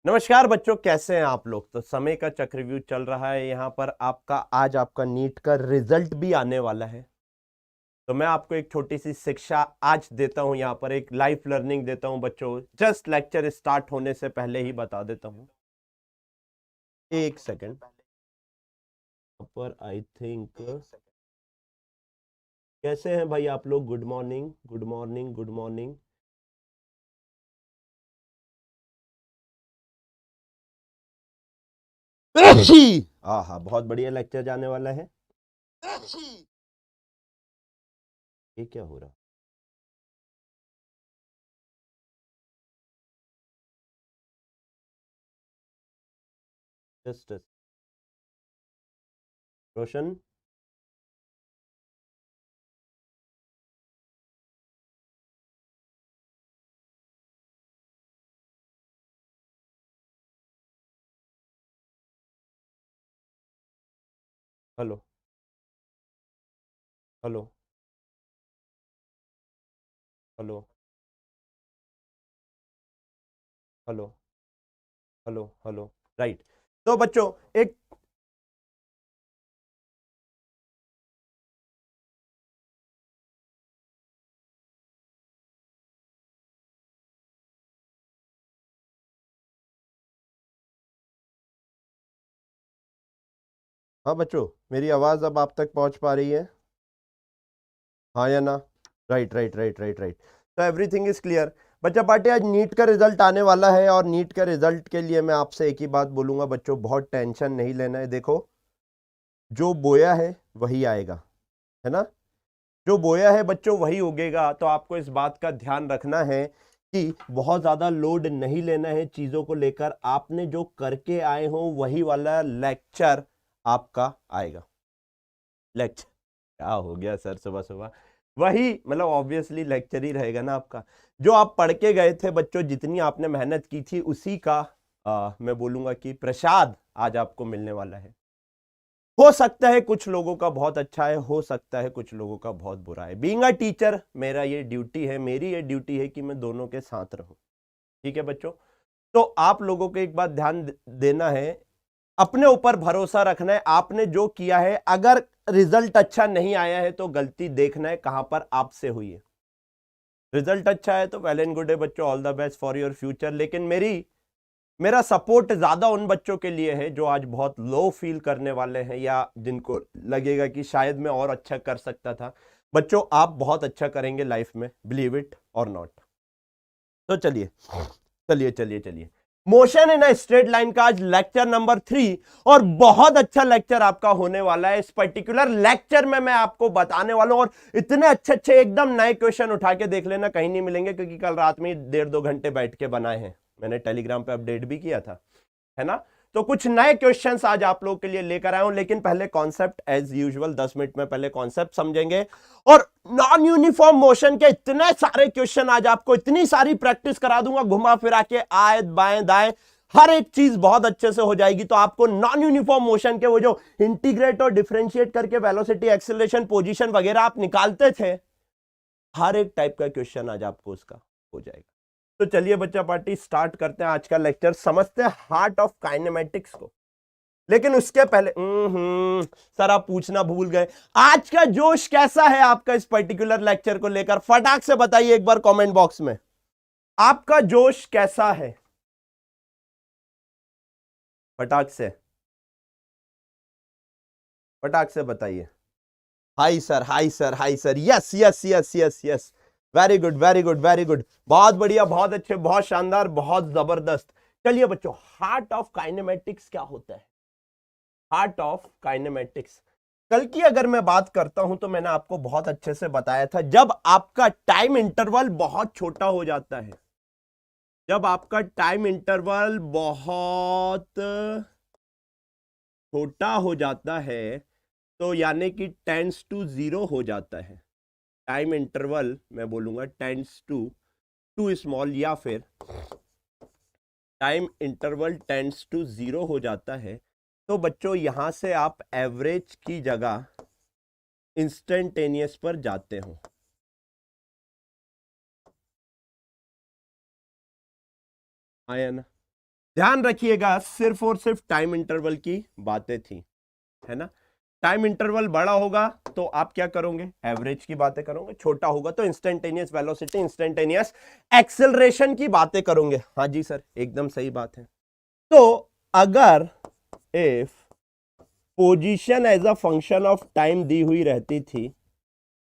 नमस्कार बच्चों, कैसे हैं आप लोग। तो समय का चक्रव्यूह चल रहा है यहाँ पर। आज आपका नीट का रिजल्ट भी आने वाला है। तो मैं आपको एक छोटी सी शिक्षा आज देता हूँ, यहाँ पर एक लाइफ लर्निंग देता हूँ बच्चों। जस्ट लेक्चर स्टार्ट होने से पहले ही बता देता हूँ। एक सेकेंड पर आई थिंक। कैसे हैं भाई आप लोग? Good morning, good morning, good morning. हाँ हाँ, बहुत बढ़िया लेक्चर जाने वाला है। ये क्या हो रहा? Just Roshan. Hello, hello, hello, hello, hello, hello. Right. तो बच्चों एक हाँ बच्चों, मेरी आवाज अब आप तक पहुंच पा रही है? हाँ या ना? Right, right, right, right, right. तो एवरीथिंग इज क्लियर। बच्चा पार्टी, आज नीट का रिजल्ट आने वाला है और नीट का रिजल्ट के लिए मैं आपसे एक ही बात बोलूंगा बच्चों, बहुत टेंशन नहीं लेना है। देखो, जो बोया है वही आएगा, है ना। जो बोया है बच्चों वही उगेगा। तो आपको इस बात का ध्यान रखना है कि बहुत ज्यादा लोड नहीं लेना है चीजों को लेकर। आपने जो करके आए हो वही वाला लेक्चर आपका आएगा। लेक्चर क्या हो गया सर, सुबह सुबह वही मतलब ऑब्वियसली लेक्चर ही रहेगा ना आपका। जो आप पढ़ के गए थे बच्चों, जितनी आपने मेहनत की थी उसी का मैं बोलूंगा कि प्रसाद आज आपको मिलने वाला है। हो सकता है कुछ लोगों का बहुत अच्छा है, हो सकता है कुछ लोगों का बहुत बुरा है। बीइंग अ टीचर मेरा ये ड्यूटी है, मेरी ये ड्यूटी है कि मैं दोनों के साथ रहूं। ठीक है बच्चों। तो आप लोगों को एक बात ध्यान देना है, अपने ऊपर भरोसा रखना है। आपने जो किया है, अगर रिजल्ट अच्छा नहीं आया है तो गलती देखना है कहां पर आपसे हुई है। रिजल्ट अच्छा है तो वेल एंड गुड है बच्चों, all the best for your future. लेकिन मेरा सपोर्ट ज्यादा उन बच्चों के लिए है जो आज बहुत लो फील करने वाले हैं या जिनको लगेगा कि शायद मैं और अच्छा कर सकता था। बच्चों, आप बहुत अच्छा करेंगे लाइफ में, बिलीव इट और नॉट। तो चलिए चलिए चलिए चलिए। Motion in a straight line का आज लेक्चर नंबर 3, और बहुत अच्छा लेक्चर आपका होने वाला है। इस पर्टिकुलर लेक्चर में मैं आपको बताने वाला हूं, और इतने अच्छे अच्छे एकदम नए क्वेश्चन उठा के देख लेना, कहीं नहीं मिलेंगे, क्योंकि कल रात में 1.5-2 घंटे बैठ के बनाए हैं। मैंने टेलीग्राम पे अपडेट भी किया था, है ना। तो कुछ नए क्वेश्चंस आज आप लोगों के लिए लेकर आया हूं, लेकिन पहले कॉन्सेप्ट एज यूजुअल 10 मिनट में पहले कॉन्सेप्ट समझेंगे। और नॉन यूनिफॉर्म मोशन के इतने सारे क्वेश्चन आज आपको, इतनी सारी प्रैक्टिस करा दूंगा, घुमा फिरा के आए बाएं दाएं, हर एक चीज बहुत अच्छे से हो जाएगी। तो आपको नॉन यूनिफॉर्म मोशन के वो जो इंटीग्रेट और डिफरेंशिएट करके वेलोसिटी, एक्सेलरेशन, पोजीशन वगैरह आप निकालते थे, हर एक टाइप का क्वेश्चन आज आपको उसका हो जाएगा। तो चलिए बच्चा पार्टी, स्टार्ट करते हैं आज का लेक्चर। समझते हैं हार्ट ऑफ काइनेमेटिक्स को। लेकिन उसके पहले सर आप पूछना भूल गए, आज का जोश कैसा है आपका इस पर्टिकुलर लेक्चर को लेकर? फटाक से बताइए एक बार कमेंट बॉक्स में, आपका जोश कैसा है? फटाक से, फटाक से बताइए। High sir, high sir, high sir, yes yes yes yes yes. Very good, very good, very good, बहुत बढ़िया, बहुत अच्छे, बहुत शानदार, बहुत जबरदस्त। चलिए बच्चों, हार्ट ऑफ काइनेमेटिक्स क्या होता है? आर्ट ऑफ काइनेमेटिक्स, कल की अगर मैं बात करता हूं तो मैंने आपको बहुत अच्छे से बताया था, जब आपका टाइम इंटरवल बहुत छोटा हो जाता है, जब आपका टाइम इंटरवल बहुत छोटा हो जाता है, तो यानी कि टेंस टू जीरो हो जाता है। टाइम इंटरवल मैं बोलूंगा टेंस टू टू स्मॉल, या फिर time interval tends to zero हो जाता है। तो बच्चों यहां से आप एवरेज की जगह इंस्टेंटेनियस पर जाते हो। आया ना? ध्यान रखिएगा सिर्फ और सिर्फ टाइम इंटरवल की बातें थी, है ना। टाइम इंटरवल बड़ा होगा तो आप क्या करोगे, एवरेज की बातें करोगे, छोटा होगा तो इंस्टेंटेनियस वेलोसिटी, इंस्टेंटेनियस एक्सेलरेशन की बातें करोगे। हाँ जी सर, एकदम सही बात है। तो अगर if position as a function of time दी हुई रहती थी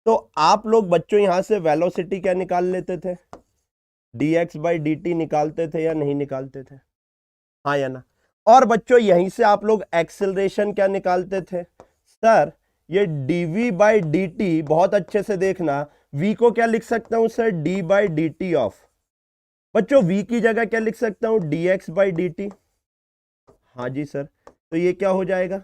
तो आप लोग बच्चों यहां से वेलोसिटी क्या निकाल लेते थे, dx बाई dt निकालते थे या नहीं निकालते थे, हाँ या ना। और बच्चों यहीं से आप लोग एक्सेलरेशन क्या निकालते थे, सर ये dv बाई dt, बहुत अच्छे से देखना, v को क्या लिख सकता हूं sir, d by D t of, बच्चों v की जगह क्या लिख सकता हूं, dx बाई dt। हाँ जी सर, तो ये क्या हो जाएगा,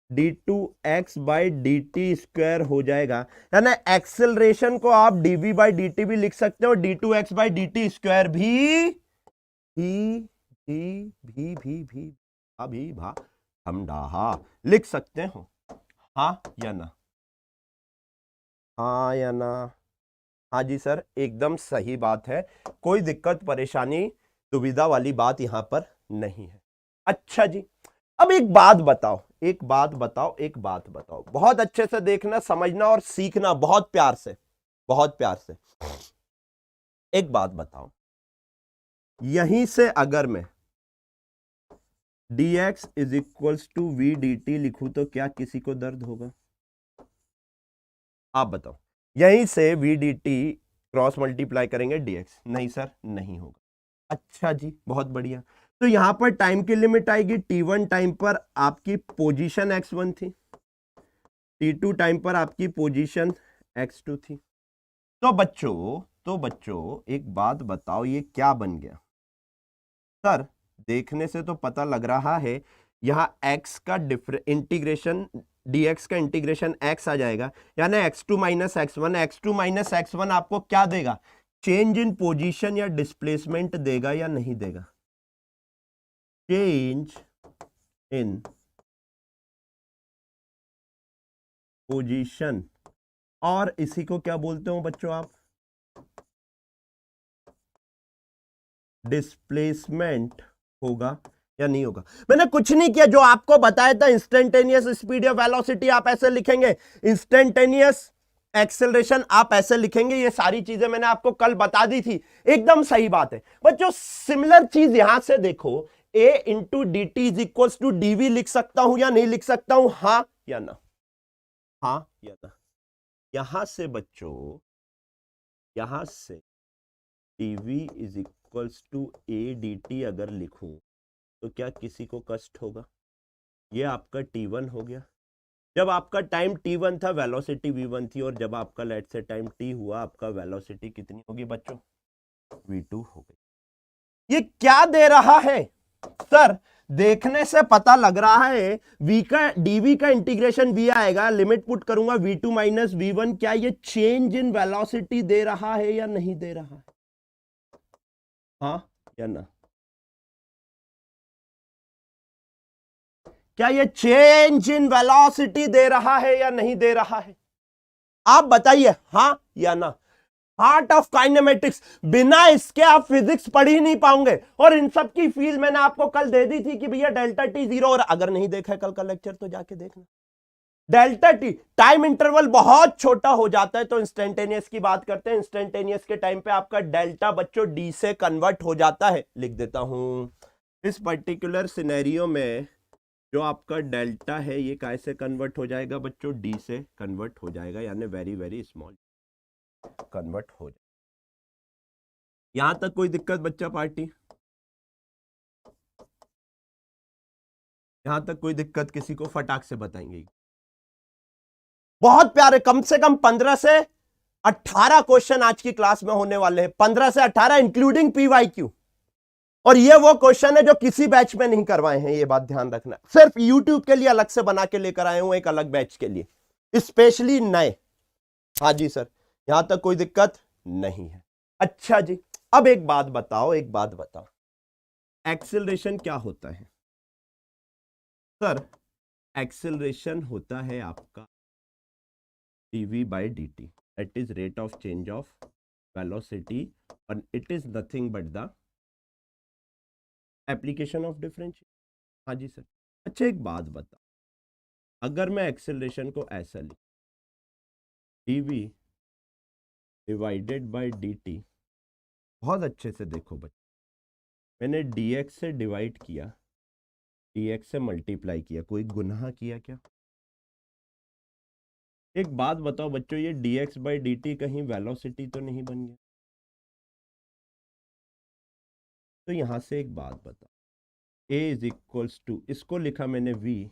d2x by D T square हो जाएगा, यानी एक्सेलरेशन को आप dv बाई dt भी लिख सकते हो, d2x by D T square भी अभी भा हम डाहा लिख सकते हो। हाँ या ना, हाँ या ना, हाँ जी सर, एकदम सही बात है, कोई दिक्कत परेशानी दुविधा वाली बात यहां पर नहीं है। अच्छा जी, अब एक बात बताओ, एक बात बताओ, एक बात बताओ, बहुत अच्छे से देखना, समझना और सीखना, बहुत प्यार से, बहुत प्यार से। एक बात बताओ, यहीं से अगर मैं dx is equals to v d t लिखूं तो क्या किसी को दर्द होगा, आप बताओ। यहीं से v d t cross multiply करेंगे dx, नहीं सर नहीं होगा। अच्छा जी, बहुत बढ़िया। तो यहां पर टाइम की लिमिट आएगी, t1 टाइम पर आपकी पोजीशन x1 थी, t2 टाइम पर आपकी पोजीशन x2 थी। तो बच्चों एक बात बताओ, ये क्या बन गया सर, देखने से तो पता लग रहा है यहां x का इंटीग्रेशन, dx का इंटीग्रेशन x आ जाएगा, यानी x2 minus x1, x2 minus x1 आपको क्या देगा, चेंज इन पोजीशन या डिस्प्लेसमेंट देगा या नहीं देगा, चेंज इन पोजीशन, और इसी को क्या बोलते हो बच्चों आप, डिस्प्लेसमेंट होगा या नहीं होगा। मैंने कुछ नहीं किया, जो आपको बताया था इंस्टेंटेनियस स्पीड या वेलोसिटी आप ऐसे लिखेंगे, इंस्टेंटेनियस एक्सेलरेशन आप ऐसे लिखेंगे, ये सारी चीजें मैंने आपको कल बता दी थी, एकदम सही बात है। बच्चों सिमिलर चीज यहां से देखो, a into d t is equal to d v लिख सकता हूं या नहीं लिख सकता हूं, हाँ या ना, हाँ या ना। यहां से बच्चों, यहां से dv is equals to a d t अगर लिखूं तो क्या किसी को कष्ट होगा, ये आपका t1 हो गया, जब आपका टाइम t1 था वेलोसिटी v1 थी, और जब आपका लेट से टाइम t हुआ आपका वेलोसिटी कितनी होगी बच्चों, v2 हो गई। ये क्या दे रहा है सर, देखने से पता लग रहा है v का dv का इंटीग्रेशन v आएगा, लिमिट पुट करूंगा v2 माइनस v1, क्या ये चेंज इन वेलोसिटी दे रहा है या नहीं दे रहा है, हाँ या ना। क्या ये चेंज इन वेलोसिटी दे रहा है या नहीं दे रहा है, आप बताइए, हाँ या ना। आर्ट ऑफ काइनेमेटिक्स, बिना इसके आप फिजिक्स पढ़ ही नहीं पाओगे, और इन सब की फील मैंने आपको कल दे दी थी कि भैया डेल्टा टी जीरो, और अगर नहीं देखा है कल का लेक्चर तो जाके देखना। डेल्टा टी टाइम इंटरवल बहुत छोटा हो जाता है तो इंस्टेंटेनियस की बात करते हैं, इंस्टेंटेनियस के टाइम पे आपका डेल्टा बच्चों डी से कन्वर्ट हो जाता है, लिख देता हूं इस पर्टिकुलर सिनेरियो में जो आपका डेल्टा है ये कैसे कन्वर्ट हो जाएगा बच्चों, डी से कन्वर्ट हो जाएगा, यानी वेरी वेरी स्मॉल कन्वर्ट हो जाएगा। यहां तक कोई दिक्कत बच्चा पार्टी, यहां तक कोई दिक्कत किसी को, फटाक से बताएंगे। बहुत प्यारे, कम से कम 15 से 18 क्वेश्चन आज की क्लास में होने वाले हैं, 15 से 18 इंक्लूडिंग पीवाईक्यू, और ये वो क्वेश्चन है जो किसी बैच में नहीं करवाए हैं, ये बात ध्यान रखना, सिर्फ यूट्यूब के लिए अलग से बना के लेकर आए हूं एक अलग बैच के लिए, स्पेशली नए। हाँ जी सर, यहां तक कोई दिक्कत नहीं है। अच्छा जी, अब एक बात बताओ, एक बात बताओ, एक्सेलरेशन क्या होता है सर, एक्सेलरेशन होता है आपका dv by dt, that is rate of change of velocity, and it is nothing but the application of differential. हाँ जी सर। अच्छा एक बात बता, अगर मैं एक्सेलरेशन को ऐसा लिख dv डिवाइडेड बाय dt, बहुत अच्छे से देखो बच्चे, मैंने dx से डिवाइड किया, dx से मल्टीप्लाई किया, कोई गुनाह किया क्या? एक बात बताओ बच्चों, ये dx बाई dt कहीं वेलोसिटी तो नहीं बन गया? तो यहां से एक बात बता, a इज इक्वल्स टू, इसको लिखा मैंने v,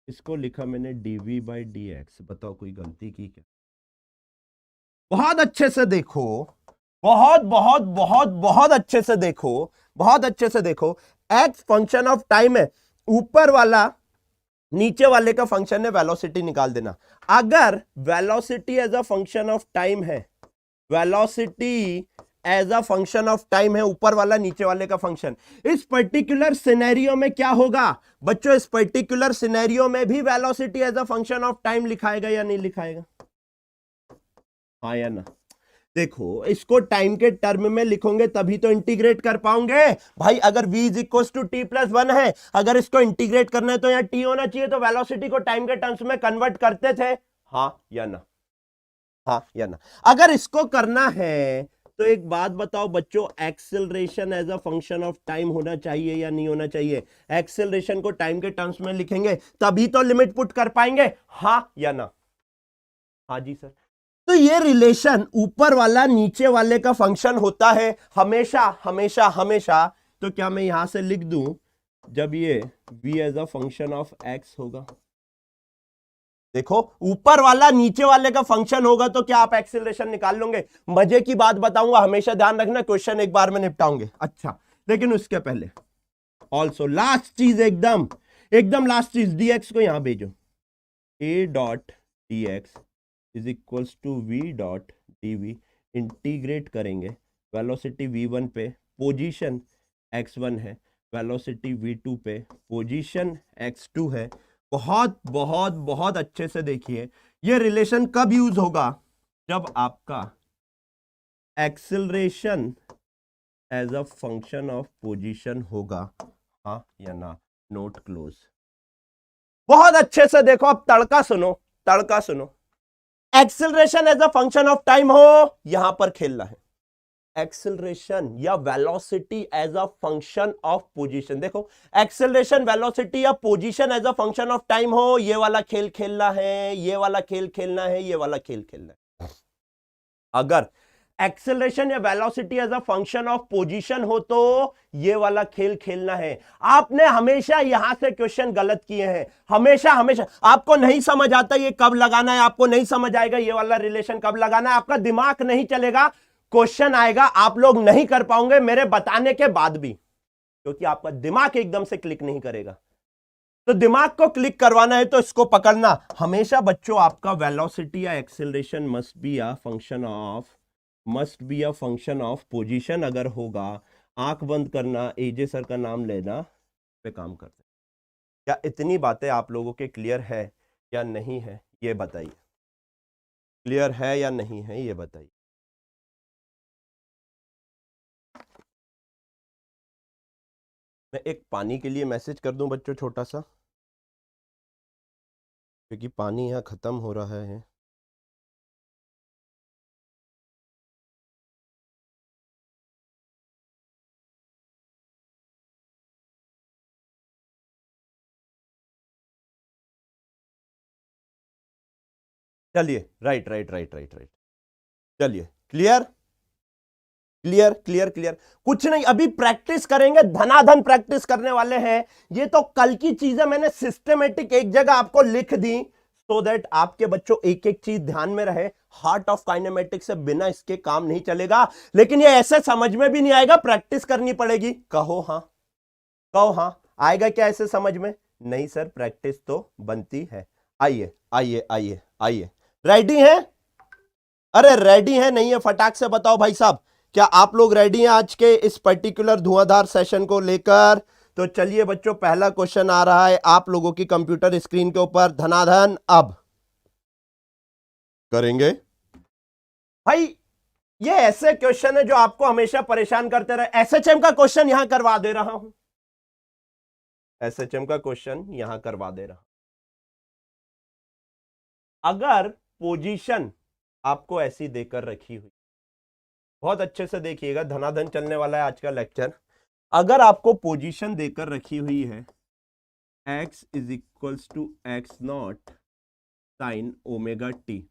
इसको लिखा मैंने dv बाई dx, बताओ कोई गलती की क्या? बहुत अच्छे से देखो, बहुत बहुत बहुत बहुत अच्छे से देखो, बहुत अच्छे से देखो, x फंक्शन ऑफ टाइम है, ऊपर वाला नीचे वाले का फंक्शन है, वेलोसिटी निकाल देना। अगर velocity as a function of time है, velocity as a function of time है, ऊपर वाला नीचे वाले का फंक्शन, इस पर्टिकुलर सिनेरियो में क्या होगा बच्चों? इस पर्टिकुलर सिनेरियो में भी velocity as a function of time लिखाएगा या नहीं लिखाएगा? हाँ या ना? देखो, इसको टाइम के टर्म में लिखोगे तभी तो इंटीग्रेट कर पाओगे भाई। अगर v is equal to t plus 1 है, अगर इसको इंटीग्रेट करना है तो यहां t होना चाहिए, तो वेलोसिटी को टाइम के टर्म्स में कन्वर्ट करते थे, हाँ या ना? हाँ या ना? अगर इसको करना है तो एक बात बताओ बच्चों, acceleration as a function of time होना चाहिए या नहीं होना चाहिए? एक्सेलरेशन को टाइम के टर्म्स में लिखेंगे तभी तो लिमिट पुट कर पाएंगे, हाँ या ना? हाँ जी सर। तो ये रिलेशन ऊपर वाला नीचे वाले का फंक्शन होता है हमेशा हमेशा हमेशा। तो क्या मैं यहां से लिख दूं, जब ये v as a function of x होगा, देखो ऊपर वाला नीचे वाले का फंक्शन होगा तो क्या आप एक्सेलरेशन निकाल लोगे? मजे की बात बताऊंगा, हमेशा ध्यान रखना, क्वेश्चन एक बार में निपटाऊंगे। अच्छा, लेकिन उसके पहले ऑल्सो लास्ट चीज, एकदम एकदम लास्ट चीज, dx को यहां भेजो, a dot dx is equals to v dot dv, integrate करेंगे, वेलोसिटी v1 पे पोजीशन x1 है, वेलोसिटी v2 पे पोजीशन x2 है। बहुत बहुत बहुत अच्छे से देखिए, ये रिलेशन कब यूज होगा? जब आपका acceleration as a function of position होगा, हाँ या ना? Note close. बहुत अच्छे से देखो, अब तड़का सुनो, तड़का सुनो। Acceleration as a function of time हो, यहां पर खेलना है। एक्सेलरेशन या velocity as a function of position, देखो एक्सेलरेशन, वेलोसिटी या position as a function of time हो, ये वाला खेल खेलना है, ये वाला खेल खेलना है, ये वाला खेल खेलना है। अगर एक्सेलरेशन या velocity as a function of position हो तो ये वाला खेल खेलना है। आपने हमेशा यहां से क्वेश्चन गलत किए हैं, हमेशा हमेशा। आपको नहीं समझ आता ये कब लगाना है, आपको नहीं समझ आएगा ये वाला रिलेशन कब लगाना है, आपका दिमाग नहीं चलेगा, क्वेश्चन आएगा आप लोग नहीं कर पाओगे मेरे बताने के बाद भी, क्योंकि आपका दिमाग एकदम से क्लिक नहीं करेगा। तो दिमाग को क्लिक करवाना है तो इसको पकड़ना हमेशा बच्चों, आपका वेलोसिटी या acceleration must be a function of position अगर होगा, आंख बंद करना, एजे सर का नाम लेना पे काम करते हैं। क्या इतनी बातें आप लोगों के क्लियर है या नहीं है, ये बताइए। क्लियर है या नहीं है, ये बताइए। मैं एक पानी के लिए मैसेज कर दूं बच्चों, छोटा सा, क्योंकि पानी यहाँ खत्म हो रहा है। चलिए, right right right right right, चलिए क्लियर क्लियर क्लियर क्लियर। कुछ नहीं, अभी प्रैक्टिस करेंगे, धनाधन प्रैक्टिस करने वाले हैं। ये तो कल की चीजें मैंने सिस्टमेटिक एक जगह आपको लिख दी, सो दैट आपके बच्चों एक एक चीज ध्यान में रहे। हार्ट ऑफ काइनेमेटिक्स से बिना इसके काम नहीं चलेगा, लेकिन ये ऐसे समझ में भी नहीं आएगा, प्रैक्टिस करनी पड़ेगी। कहो हाँ, कहो हाँ, आएगा क्या ऐसे समझ में? नहीं सर, प्रैक्टिस तो बनती है। आइए आइए आइए आइए, रेडी है? अरे रेडी है नहीं है, फटाक से बताओ भाई साहब, क्या आप लोग रेडी हैं आज के इस पर्टिकुलर धुआंधार सेशन को लेकर? तो चलिए बच्चों, पहला क्वेश्चन आ रहा है आप लोगों की कंप्यूटर स्क्रीन के ऊपर, धनाधन अब करेंगे। भाई ये ऐसे क्वेश्चन है जो आपको हमेशा परेशान करते रहे, एसएचएम का क्वेश्चन यहां करवा दे रहा हूं। एसएचएम का क्वेश्चन यहां करवा दे रहा। अगर पोजीशन आपको ऐसी देकर रखी हुई, बहुत अच्छे से देखिएगा, धनाधन चलने वाला है आज का लेक्चर। अगर आपको पोजीशन देकर रखी हुई है x is equals to x not sine omega t,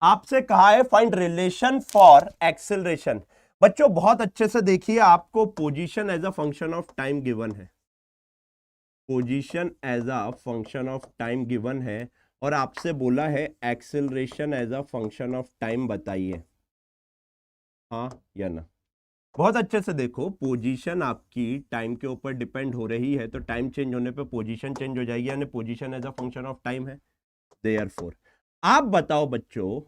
आपसे कहा है फाइंड रिलेशन फॉर एक्सेलरेशन। बच्चों बहुत अच्छे से देखिए, आपको position as a function of time given है, position as a function of time given है, और आपसे बोला है acceleration as a function of time बताइए, हाँ या ना। बहुत अच्छे से देखो, पोजीशन आपकी टाइम के ऊपर डिपेंड हो रही है, तो टाइम चेंज होने पे पोजीशन चेंज हो जाएगी, यानी position as a function of time है। देयरफॉर आप बताओ बच्चों,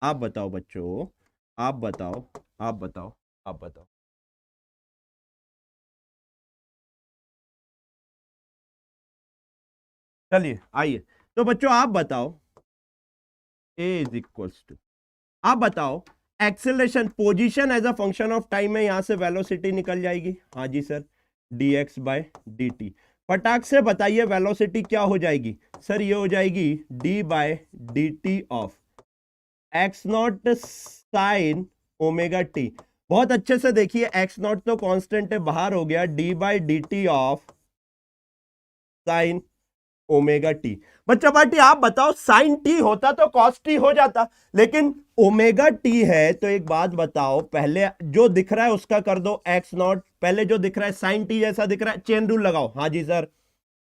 आप बताओ बच्चों, आप बताओ, आप बताओ, आप बताओ। चलिए आइए, तो बच्चों आप बताओ, a इज इक्वल्स टू, आप बताओ acceleration, position as a function of time है, यहां से वेलोसिटी निकल जाएगी, हाँ जी सर, dx बाय dt। फटाक से बताइए वेलोसिटी क्या हो जाएगी सर, ये हो जाएगी d by d t of x not sine omega t. बहुत अच्छे से देखिए, एक्स नॉट तो कांस्टेंट है, बाहर हो गया, d by d t of sine omega t. बच्चा पार्टी आप बताओ, साइन टी होता तो कॉस टी हो जाता, लेकिन ओमेगा टी है, तो एक बात बताओ, पहले जो दिख रहा है उसका कर दो एक्स नॉट, पहले जो दिख रहा है साइन टी जैसा दिख रहा है, चेन रूल लगाओ, हाँ जी सर,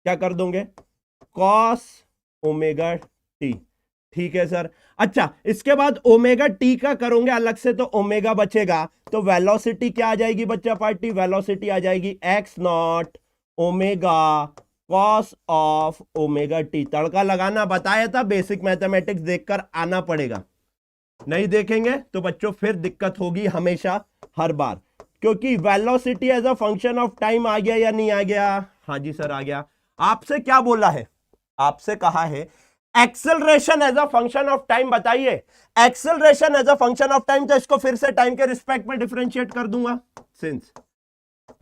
क्या कर दोगे, कॉस ओमेगा टी, ठीक है सर। अच्छा, इसके बाद ओमेगा टी का करोगे अलग से तो ओमेगा बचेगा, तो वेलोसिटी क्या आ जाएगी बच्चा पार्टी, वेलोसिटी आ जाएगी x not omega cos of omega t. तड़का लगाना बताया था, बेसिक मैथमेटिक्स देखकर आना पड़ेगा, नहीं देखेंगे तो बच्चों फिर दिक्कत होगी हमेशा, हर बार, क्योंकि velocity as a function of time आ गया या नहीं आ गया, हाँ जी सर आ गया। आपसे क्या बोला है, आपसे कहा है acceleration as a function of time बताइए, acceleration as a function of time, तो इसको फिर से टाइम के रिस्पेक्ट में डिफरेंशिएट कर दूंगा, since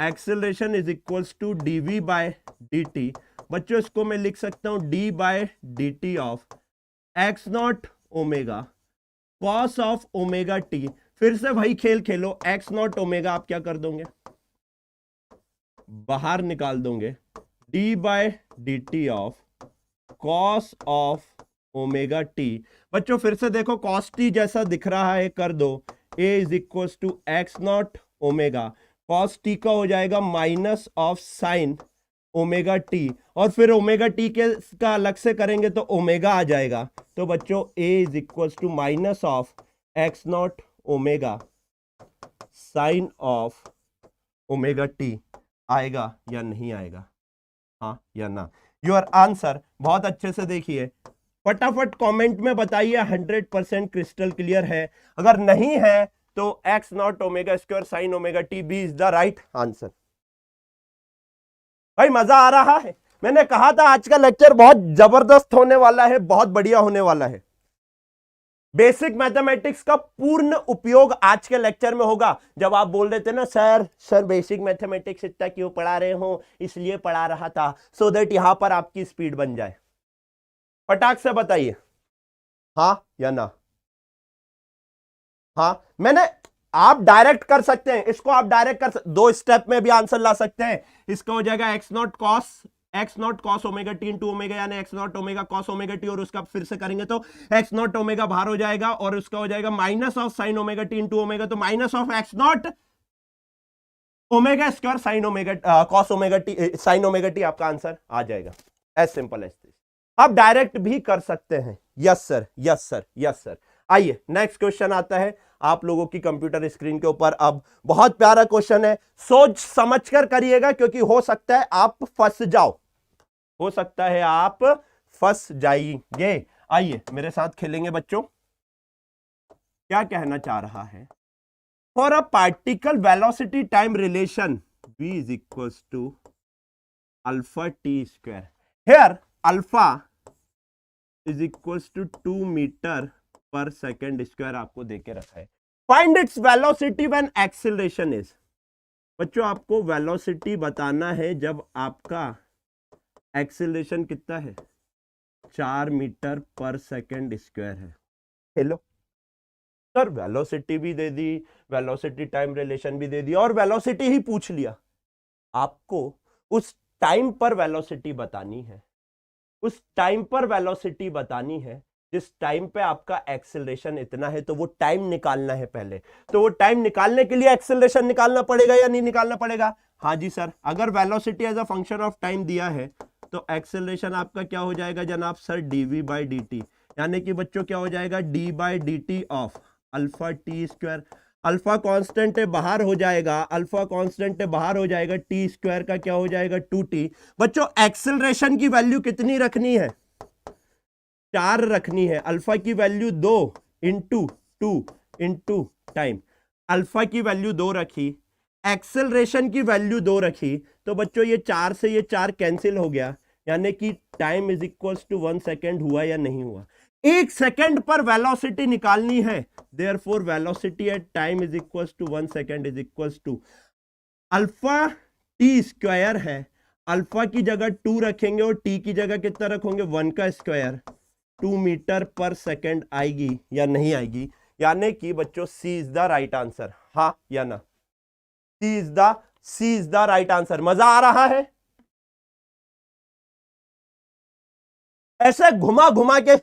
acceleration is equals to dv by dt। बच्चों इसको मैं लिख सकता हूं d by d t of x not omega cos of omega t. फिर से वही खेल खेलो, एक्स नॉट ओमेगा आप क्या कर दोगे, बाहर निकाल दोगे, d by d t of cos of omega t. बच्चों फिर से देखो, कॉस टी जैसा दिख रहा है कर दो, a is equal to x not omega, cos t का हो जाएगा minus of sine omega t, और फिर ओमेगा टी के का अलग से करेंगे तो ओमेगा आ जाएगा, तो बच्चों a is equal to minus of x not omega sine of omega t. आएगा या नहीं आएगा, हाँ या ना, योर आंसर। बहुत अच्छे से देखिए, फटाफट कमेंट में बताइए 100% क्रिस्टल क्लियर है, अगर नहीं है तो x not omega square sine omega t b is the right answer. भाई मजा आ रहा है, मैंने कहा था आज का लेक्चर बहुत जबरदस्त होने वाला है, बहुत बढ़िया होने वाला है। बेसिक मैथमेटिक्स का पूर्ण उपयोग आज के लेक्चर में होगा। जब आप बोल रहे थे ना सर बेसिक मैथमेटिक्स इतना क्यों पढ़ा रहे हो, इसलिए पढ़ा रहा था सो दैट यहां पर आपकी स्पीड बन जाए। फटाक से बताइए हाँ या ना, हाँ मैंने, आप डायरेक्ट कर सकते हैं इसको, आप डायरेक्ट कर सकते, दो स्टेप में भी आंसर ला सकते हैं। इसका हो जाएगा x naught cos omega t into omega, यानी x not omega cos omega t, और उसका फिर से करेंगे तो एक्स नॉट ओमेगा बाहर हो जाएगा, और उसका हो जाएगा minus of sine omega t into omega, तो minus of x not omega square sine omega cos omega t sine omega t, आपका आंसर आ जाएगा। एज सिंपल एज दिस, आप डायरेक्ट भी कर सकते हैं। Yes sir, yes sir, yes sir. आइए नेक्स्ट क्वेश्चन आता है आप लोगों की कंप्यूटर स्क्रीन के ऊपर। अब बहुत प्यारा क्वेश्चन है, सोच समझकर करिएगा, क्योंकि हो सकता है आप फंस जाओ, हो सकता है आप फंस जाइए। आइए मेरे साथ खेलेंगे बच्चों। क्या कहना चाह रहा है, for a particle velocity time relation v is equal to alpha t square, here alpha is equal to 2 metre per second square आपको देके रखा है। Find its velocity when acceleration is, बच्चों आपको वेलोसिटी बताना है जब आपका एक्सेलरेशन कितना है, 4 मीटर पर सेकंड स्क्वायर है। हेलो सर, वेलोसिटी भी दे दी, वेलोसिटी टाइम रिलेशन भी दे दी और वेलोसिटी ही पूछ लिया। आपको उस टाइम पर वेलोसिटी बतानी है, उस टाइम पर वेलोसिटी बतानी है जिस टाइम पे आपका एक्सेलरेशन इतना है, तो वो टाइम निकालना है पहले। तो वो टाइम निकालने के लिए एक्सेलरेशन निकालना पड़ेगा या नहीं निकालना पड़ेगा? हाँ जी सर, अगर velocity as a function of time दिया है तो एक्सेलरेशन आपका क्या हो जाएगा जनाब सर, dv बाई dt, यानी कि बच्चों क्या हो जाएगा, d by dt of alpha t square. Alpha constant है बाहर हो जाएगा, अल्फा कांस्टेंट है बाहर हो जाएगा, टी स्क्वायर का क्या हो जाएगा 2t। बच्चों एक्सेलरेशन की वैल्यू कितनी रखनी है, 4 रखनी है। अल्फा की value 2 into 2 into time, alpha की वैल्यू 2 रखी, एक्सेलरेशन की वैल्यू 2 रखी, तो बच्चों ये 4 से ये 4 कैंसिल हो गया, यानी कि time is equals to 1 second हुआ या नहीं हुआ? 1 सेकेंड पर वेलोसिटी निकालनी है, therefore velocity at time is equals to 1 second is equals to alpha t square है, अल्फा की जगह 2 रखेंगे और टी की जगह कितना रखोगे, 1 का स्क्वायर, 2 मीटर पर सेकेंड आएगी या नहीं आएगी? यानी कि बच्चों सी इज द राइट आंसर, हाँ या ना? सी इज द राइट आंसर। मजा आ रहा है? ऐसे घुमा घुमा के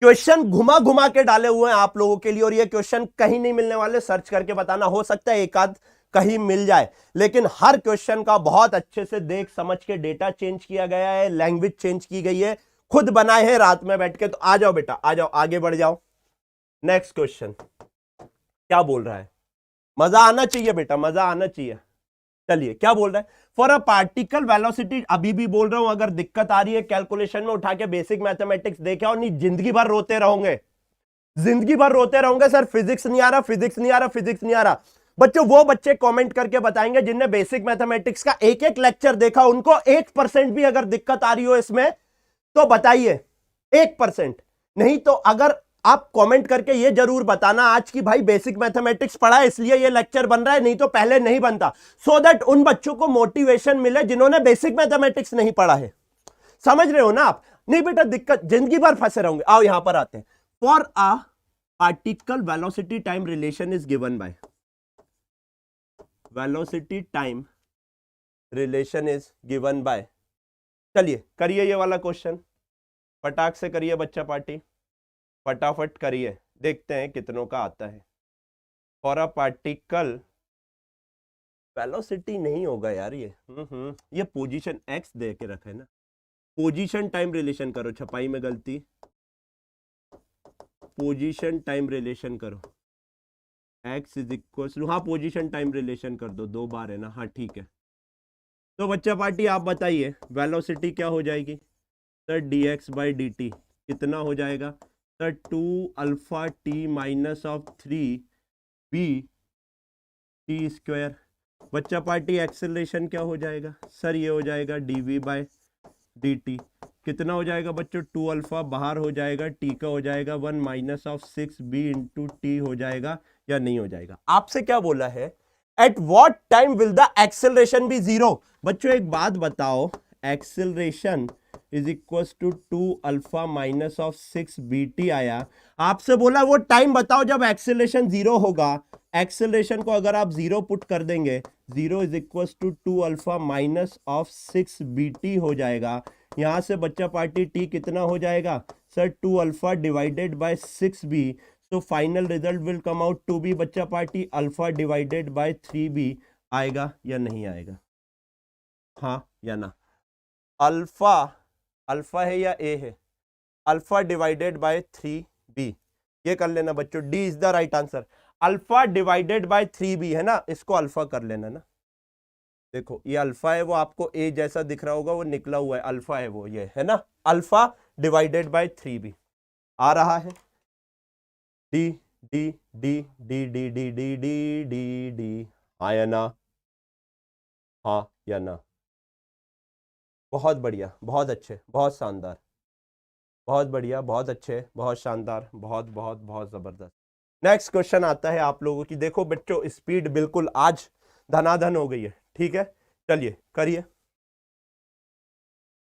क्वेश्चन घुमा घुमा के डाले हुए हैं आप लोगों के लिए, और ये क्वेश्चन कहीं नहीं मिलने वाले, सर्च करके बताना, हो सकता है एक आध कहीं मिल जाए, लेकिन हर क्वेश्चन का बहुत अच्छे से देख समझ के डेटा चेंज किया गया है, लैंग्वेज चेंज की गई है, खुद बनाए हैं रात में बैठ के। तो आ जाओ बेटा, आ जाओ, आगे बढ़ जाओ। नेक्स्ट क्वेश्चन क्या बोल रहा है? मजा आना चाहिए बेटा, मजा आना चाहिए। चलिए क्या बोल रहा है, फॉर अ पार्टिकल वेलोसिटी, अभी भी बोल रहा हूं अगर दिक्कत आ रही है कैलकुलेशन में, उठा के बेसिक मैथमेटिक्स देखे और नहीं जिंदगी भर रोते रहोगे, जिंदगी भर रोते रहोगे सर फिजिक्स नहीं आ रहा, फिजिक्स नहीं आ रहा, फिजिक्स नहीं आ रहा। बच्चों वो बच्चे कमेंट करके बताएंगे जिनने बेसिक मैथमेटिक्स का एक एक लेक्चर देखा, उनको 1% भी अगर दिक्कत आ रही हो इसमें तो बताइए, 1%। नहीं तो अगर आप कमेंट करके ये जरूर बताना आज की भाई बेसिक मैथमेटिक्स पढ़ा है इसलिए ये लेक्चर बन रहा है, नहीं तो पहले नहीं बनता, सो दैट उन बच्चों को मोटिवेशन मिले जिन्होंने बेसिक मैथमेटिक्स नहीं पढ़ा है। समझ रहे हो ना आप? नहीं बेटा दिक्कत, जिंदगी भर फंसे रहोगे। आओ यहां पर आते हैं। For a particle velocity time relation is given by, velocity time relation is given by, चलिए करिए ये वाला क्वेश्चन, फटाक से करिए बच्चा पार्टी, फटाफट करिए, देखते हैं कितनों का आता है। फॉर अ पार्टिकल वेलोसिटी नहीं होगा यार ये पोजीशन एक्स दे के रखा है ना, पोजीशन टाइम रिलेशन करो, छपाई में गलती, पोजीशन टाइम रिलेशन करो, एक्स इज इक्वल टू, हाँ पोजीशन टाइम रिलेशन कर दो, 2 बार है ना, हाँ ठीक है। तो बच्चा पार्टी आप बताइए वेलोसिटी क्या हो जाएगी सर, dx बाई dt कितना हो जाएगा sir, 2 alpha t minus of 3 b t square. बच्चा पार्टी एक्सेलरेशन क्या हो जाएगा सर, ये हो जाएगा dv बाय dt, कितना हो जाएगा बच्चों, 2 अल्फा बाहर हो जाएगा, टी का हो जाएगा 1 minus of 6 b into t हो जाएगा या नहीं हो जाएगा? आपसे क्या बोला है, at what time will the acceleration be 0? बच्चों एक बात बताओ, acceleration is equal to 2 alpha minus of 6 b t आया, आपसे बोला वो टाइम बताओ जब एक्सेलरेशन 0 होगा। एक्सेलरेशन को अगर आप 0 पुट कर देंगे, 0 is equal to 2 alpha minus of 6 b t हो जाएगा। यहां से बच्चा पार्टी टी कितना हो जाएगा sir, 2 alpha divided by 6 b, तो final result will come out to be बच्चा party alpha divided by 3 b. आएगा या नहीं आएगा, हाँ या ना? अल्फा, अल्फा है या ए है, अल्फा डिवाइडेड बाय 3b, ये कर लेना बच्चों, D is the right answer. Alpha divided bye 3b है ना, इसको अल्फा कर लेना ना, देखो ये अल्फा है, वो आपको ए जैसा दिख रहा होगा, वो निकला हुआ है, अल्फा है वो, ये है ना, अल्फा डिवाइडेड बाय 3b आ रहा है, D D D D D D D D D D, हाँ या ना, हाँ या ना? बहुत बढ़िया, बहुत अच्छे, बहुत शानदार, बहुत बढ़िया, बहुत अच्छे, बहुत शानदार, बहुत बहुत बहुत जबरदस्त। नेक्स्ट क्वेश्चन आता है आप लोगों की, देखो बच्चों स्पीड बिल्कुल आज धनाधन हो गई है। ठीक है, चलिए करिए,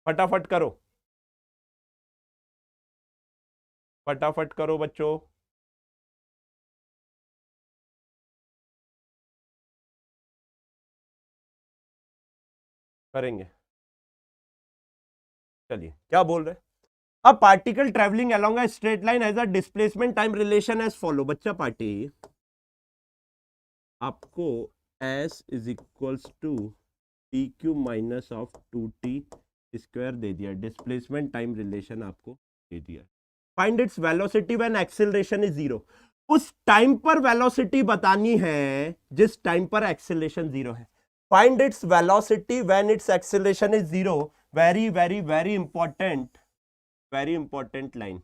फटाफट करो, फटाफट करो बच्चों। करेंगे, चलिए क्या बोल रहे हैं। A particle traveling along a straight line has a displacement time relation as follow। बच्चा पार्टी आपको s is equals to t cube minus of 2t square दे दिया, डिस्प्लेसमेंट टाइम रिलेशन आपको दे दिया। Find its velocity when acceleration is zero. उस time पर velocity बतानी है जिस टाइम पर एक्सेलरेशन जीरो है। Find its velocity when its acceleration is zero. Very very very important, very important line.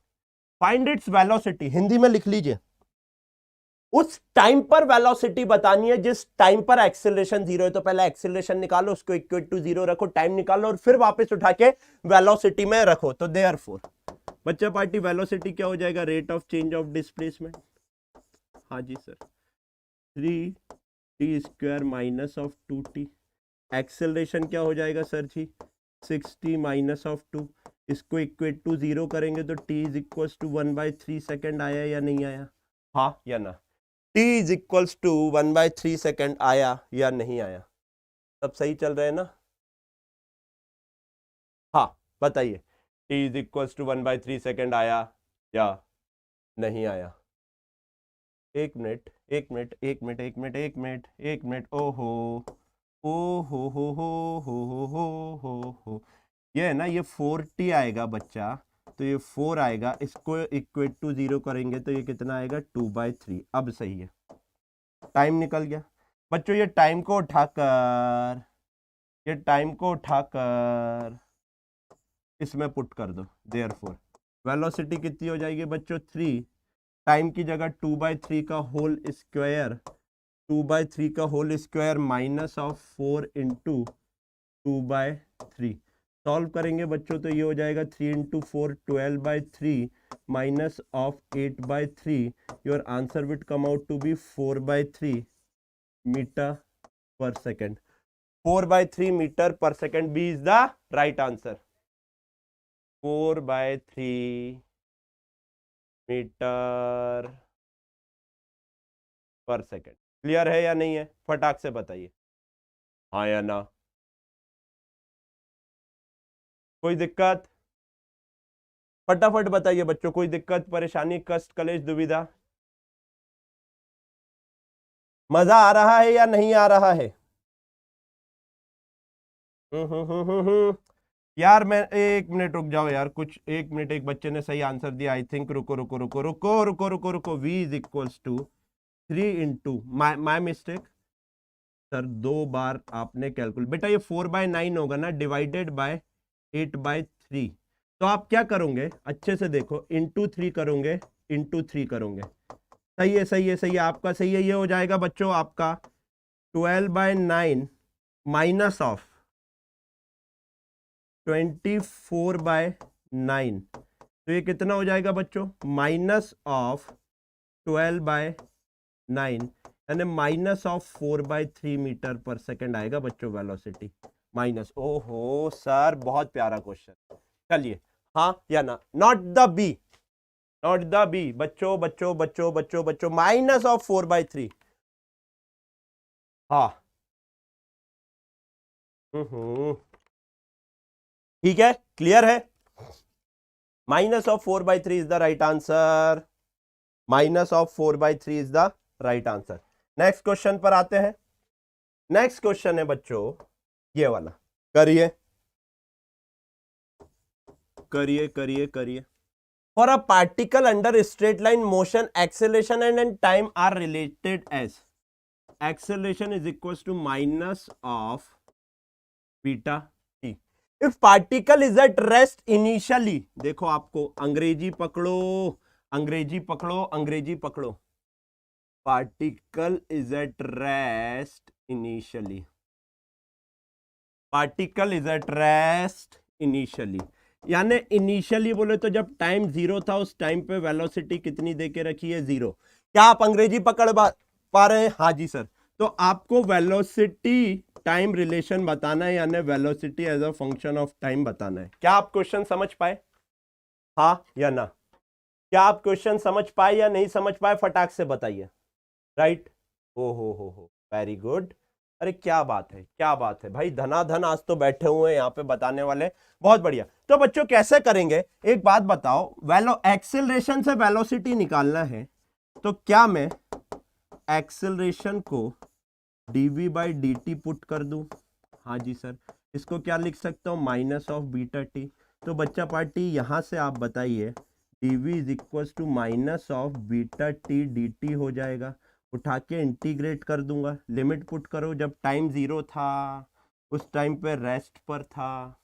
Find its velocity Hindi में लिख लीजिए, उस टाइम पर वेलोसिटी बतानी है जिस टाइम पर एक्सेलरेशन जीरो है। तो पहले एक्सेलरेशन निकालो, उसको इक्वल टू जीरो रखो, टाइम निकालो और फिर वापस उठा के वेलोसिटी में रखो। तो देयरफॉर बच्चा पार्टी वेलोसिटी क्या हो जाएगा, rate of change of displacement. हाँ जी sir, 3t square minus of 2t। Acceleration क्या हो जाएगा sir ji, 6t minus of 2। इसको इक्वेट टू जीरो करेंगे तो t is equals to 1/3 second आया या नहीं आया, हाँ या ना। t is equals to 1/3 second आया या नहीं आया, सब सही चल रहे हैं ना। हाँ बताइए, t is equals to 1/3 second आया या नहीं आया। एक मिनट एक मिनट एक मिनट एक मिनट एक मिनट एक मिनट, ओहो ओ हो। ये है ना, ये 4t आएगा बच्चा, तो ये 4 आएगा, इसको इक्वेट टू जीरो करेंगे तो ये कितना आएगा 2/3। अब सही है, टाइम निकल गया बच्चों। ये टाइम को उठाकर, ये टाइम को उठाकर इसमें पुट कर दो। देयरफॉर वेलोसिटी कितनी हो जाएगी बच्चों, 3। टाइम की जगह 2/3 का होल स्क्वायर, 2/3 का whole square minus of 4 into 2/3। Solve करेंगे बच्चों तो ये हो जाएगा 3 into 4 12/3 minus of 8/3। Your answer will come out to be 4/3 metre per second. 4/3 metre per second b is the right answer. 4/3 metre per second. Clear है या नहीं है, फटाक से बताइए, हाँ या ना। कोई दिक्कत, फटाफट बताइए बच्चों, कोई दिक्कत परेशानी कष्ट कलेश दुविधा। मजा आ रहा है या नहीं आ रहा है। यार मैं एक मिनट रुक जाओ यार, कुछ एक मिनट, एक बच्चे ने सही आंसर दिया आई थिंक। रुको रुको रुको रुको रुको रुको रुको, v is equals to 3 into my mistake sir, 2 बार आपने कैलकुलेट, बेटा ये 4/9 होगा ना, डिवाइडेड बाय 8/3। तो आप क्या करोगे, अच्छे से देखो, इंटू 3 करोगे, इंटू 3 करोगे। सही है सही है सही है, आपका सही है। ये हो जाएगा बच्चों आपका 12/9 माइनस ऑफ 24/9। तो ये कितना हो जाएगा बच्चों, माइनस ऑफ 12/9 यानी minus of 4/3 metre per second आएगा बच्चों वेलोसिटी माइनस। ओहो सर बहुत प्यारा क्वेश्चन। चलिए हाँ या ना, not the b, not the b बच्चों बच्चों बच्चों बच्चों बच्चों, माइनस ऑफ 4/3। हाँ ठीक है, क्लियर है। Minus of 4/3 is the right answer, minus of 4/3 is the right answer. Next question पर आते हैं। नेक्स्ट क्वेश्चन है बच्चों ये वाला, करिए करिए करिए करिए। For a particle under straight line motion acceleration and time are related as acceleration is equal to minus of beta t. If particle is at rest initially, देखो आपको अंग्रेजी पकड़ो, अंग्रेजी पकड़ो, अंग्रेजी पकड़ो। Particle is at rest initially, particle is at rest initially, यानी initially बोले तो जब टाइम जीरो था उस टाइम पे वेलोसिटी कितनी दे के रखी है, जीरो। क्या आप अंग्रेजी पकड़ पा रहे हैं, हाँ जी सर। तो आपको वेलोसिटी टाइम रिलेशन बताना है, यानी velocity as a function of time बताना है। क्या आप क्वेश्चन समझ पाए, हाँ या ना? क्या आप क्वेश्चन समझ पाए या नहीं समझ पाए, फटाक से बताइए। राइट, हो वेरी गुड। अरे क्या बात है, क्या बात है भाई, धनाधन आज तो बैठे हुए हैं यहाँ पे बताने वाले, बहुत बढ़िया। तो बच्चों कैसे करेंगे, एक बात बताओ, एक्सेलरेशन से वेलोसिटी निकालना है, तो क्या मैं एक्सेलरेशन को dv/dt पुट कर दूं? हाँ जी सर, इसको क्या लिख सकता हूं, माइनस ऑफ बीटा टी। तो बच्चा पार्टी यहां से आप बताइए, dv is equal to minus of beta t dt हो जाएगा। उठा के इंटीग्रेट कर दूंगा, लिमिट पुट करो, जब टाइम 0 था उस टाइम पे रेस्ट पर था,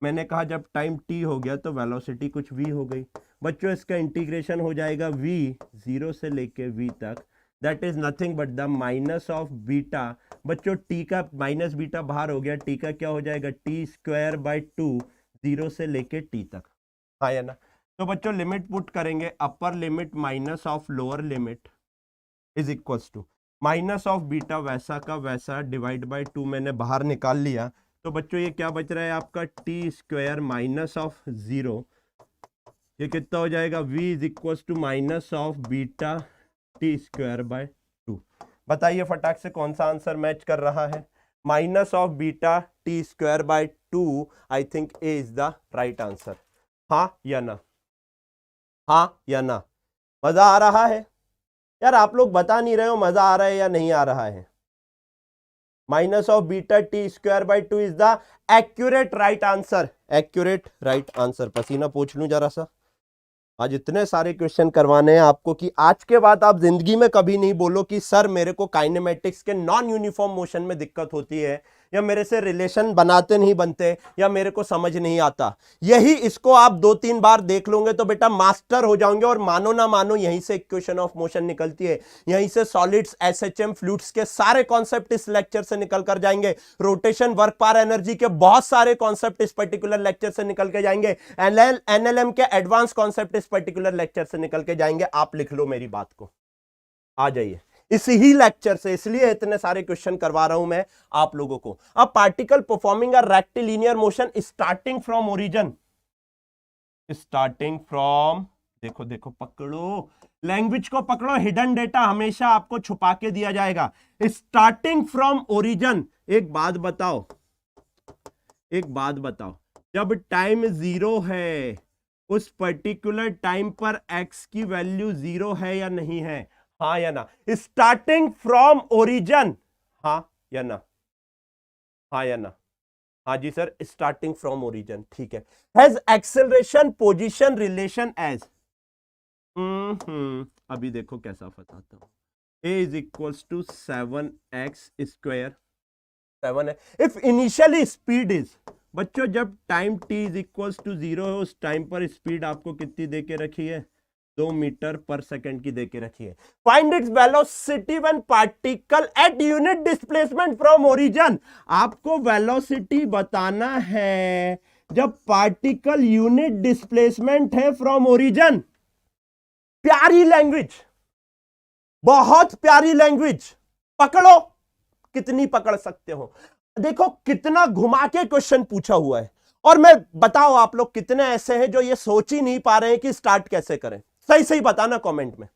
मैंने कहा जब टाइम t हो गया तो वेलोसिटी कुछ v हो गई। बच्चों इसका इंटीग्रेशन हो जाएगा v 0 से लेके v तक, that is nothing but the minus of beta. बच्चों t का माइनस बीटा बाहर हो गया, t का क्या हो जाएगा, t²/2 0 से लेके t तक, हाँ या ना? तो बच्चों लिमिट पुट करेंगे, upper limit minus of lower limit is equals to minus of beta वैसा का वैसा डिवाइड/2 मैंने बाहर निकाल लिया। तो बच्चों ये क्या बच रहा है आपका, t² माइनस ऑफ 0, ये कितना हो जाएगा, v is equal to minus of beta t²/2। बताइए फटाक से कौन सा आंसर मैच कर रहा है, minus of beta t²/2 I think A is the right answer, हाँ या ना? हाँ या ना? मजा आ रहा है यार, आप लोग बता नहीं रहे हो मजा आ रहा है या नहीं आ रहा है? Minus of beta t²/2 is the accurate right answer, accurate right answer. पसीना पोंछ लूं जरा सा, आज इतने सारे क्वेश्चन करवाने हैं आपको कि आज के बाद आप जिंदगी में कभी नहीं बोलो कि सर मेरे को काइनेमेटिक्स के नॉन यूनिफॉर्म मोशन में दिक्कत होती है, या मेरे से रिलेशन बनाते नहीं बनते, या मेरे को समझ नहीं आता। यही इसको आप 2-3 बार देख लोगे तो बेटा मास्टर हो जाओगे, और मानो ना मानो यहीं से इक्वेशन ऑफ मोशन निकलती है, यहीं से सॉलिड्स, एसएचएम, फ्लूइड्स के सारे कॉन्सेप्ट इस लेक्चर से निकल कर जाएंगे। रोटेशन, वर्क, पावर, एनर्जी के बहुत सारे कॉन्सेप्ट इस पर्टिकुलर लेक्चर से निकल के जाएंगे। एनएलएम के एडवांस कॉन्सेप्ट इस पर्टिकुलर लेक्चर से निकल के जाएंगे। आप लिख लो मेरी बात को, आ जाइए इसी ही लेक्चर से, इसलिए इतने सारे क्वेश्चन करवा रहा हूं मैं आप लोगों को। अब particle performing a rectilinear motion starting from origin, starting from, देखो देखो पकड़ो, लैंग्वेज को पकड़ो, हिडन डेटा हमेशा आपको छुपा के दिया जाएगा। स्टार्टिंग फ्रॉम ओरिजिन, एक बात बताओ, एक बात बताओ, जब टाइम 0 है उस पर्टिकुलर टाइम पर x की वैल्यू 0 है या नहीं है, हाँ या ना? स्टार्टिंग फ्रॉम ओरिजिन, हाँ या ना? हाँ या ना? हाँ जी सर, स्टार्टिंग फ्रॉम ओरिजिन, ठीक है। Has acceleration position relation as, अभी देखो कैसा बताता हूं, a is equals to 7x², 7 है। इफ इनिशियली स्पीड इज, बच्चों जब time t is equals to 0 है उस टाइम पर स्पीड आपको कितनी दे के रखी है, 2 मीटर पर सेकंड की दे के रखी है। Find its velocity when particle at unit displacement from origin, आपको वेलोसिटी बताना है जब पार्टिकल यूनिट डिस्प्लेसमेंट है फ्रॉम ओरिजिन। प्यारी लैंग्वेज, बहुत प्यारी लैंग्वेज, पकड़ो, कितनी पकड़ सकते हो। देखो कितना घुमा के क्वेश्चन पूछा हुआ है, और मैं बताओ आप लोग कितने ऐसे हैं जो ये सोच ही नहीं पा रहे हैं कि स्टार्ट कैसे करें। सही सही बताना कमेंट में।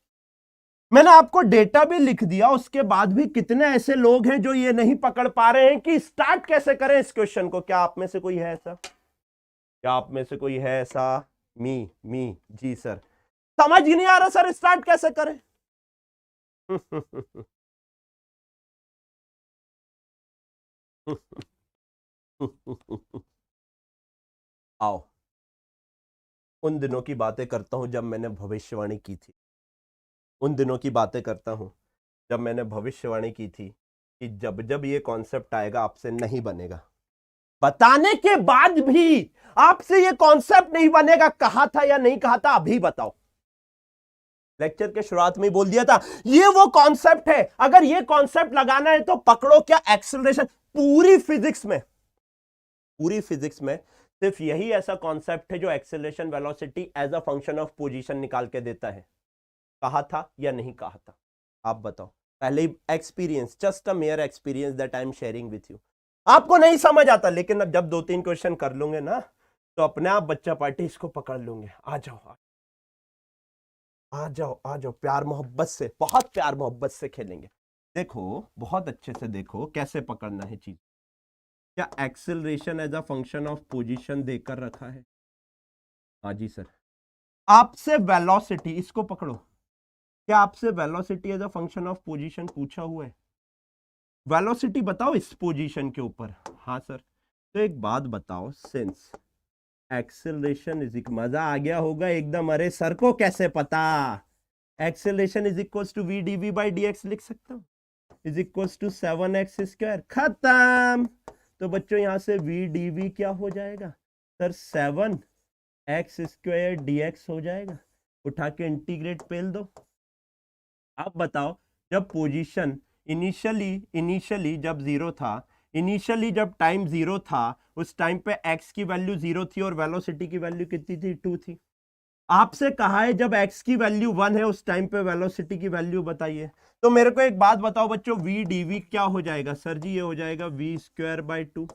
मैंने आपको डेटा भी लिख दिया, उसके बाद भी कितने ऐसे लोग हैं जो ये नहीं पकड़ पा रहे हैं कि स्टार्ट कैसे करें इस क्वेश्चन को। क्या आप में से कोई है ऐसा? क्या आप में से कोई है ऐसा? मी जी सर, समझ ही नहीं आ रहा सर स्टार्ट कैसे करें। आओ उन दिनों की बातें करता हूं जब मैंने भविष्यवाणी की थी, उन दिनों की बातें करता हूं जब मैंने भविष्यवाणी की थी कि जब जब ये कॉन्सेप्ट आएगा आपसे नहीं बनेगा। बताने के बाद भी आपसे ये कॉन्सेप्ट नहीं बनेगा, कहा था या नहीं कहा था, अभी बताओ। लेक्चर के शुरुआत में ही बोल दिया था ये वो कॉन्सेप्ट है, अगर ये कॉन्सेप्ट लगाना है तो पकड़ो क्या, एक्सेलरेशन। पूरी फिजिक्स में, पूरी फिजिक्स में सिर्फ यही ऐसा कॉन्सेप्ट है जो acceleration velocity as a function of position निकाल के देता है। कहा था या नहीं कहा था, आप बताओ। पहले ही experience, just a mere experience that I am sharing with you. आपको नहीं समझ आता, लेकिन अब जब 2-3 क्वेश्चन कर लूंगे ना तो अपने आप बच्चा पार्टी इसको पकड़ लूंगे। आ जाओ आ जाओ आ जाओ, प्यार मोहब्बत से, बहुत प्यार मोहब्बत से खेलेंगे। देखो बहुत अच्छे से देखो कैसे पकड़ना है चीज। क्या acceleration as a function of position देकर रखा है? हाँ जी सर। आपसे वेलोसिटी, इसको पकड़ो, क्या आपसे velocity as a function of position पूछा हुआ है? वेलोसिटी बताओ इस पोजीशन के ऊपर। हाँ सर। तो एक बात बताओ, सिंस एक्सेलरेशन इज, मजा आ गया होगा एकदम, अरे सर को कैसे पता? Acceleration is equal to v d v by d x लिख सकता हूं, is equal to 7x square, खत्म। तो बच्चों यहां से वी डी वी क्या हो जाएगा sir? 7x square D x हो जाएगा। उठा के इंटीग्रेट पेल दो। आप बताओ, जब पोजीशन इनिशियली जब जीरो था, इनिशियली जब टाइम जीरो था, उस टाइम पे x की वैल्यू जीरो थी और वेलोसिटी की वैल्यू कितनी थी? 2 थी। आपसे कहा है जब x की वैल्यू 1 है उस टाइम पे वेलोसिटी की वैल्यू बताइए। तो मेरे को एक बात बताओ बच्चों, v dv क्या हो जाएगा? सर जी ये हो जाएगा v square by 2।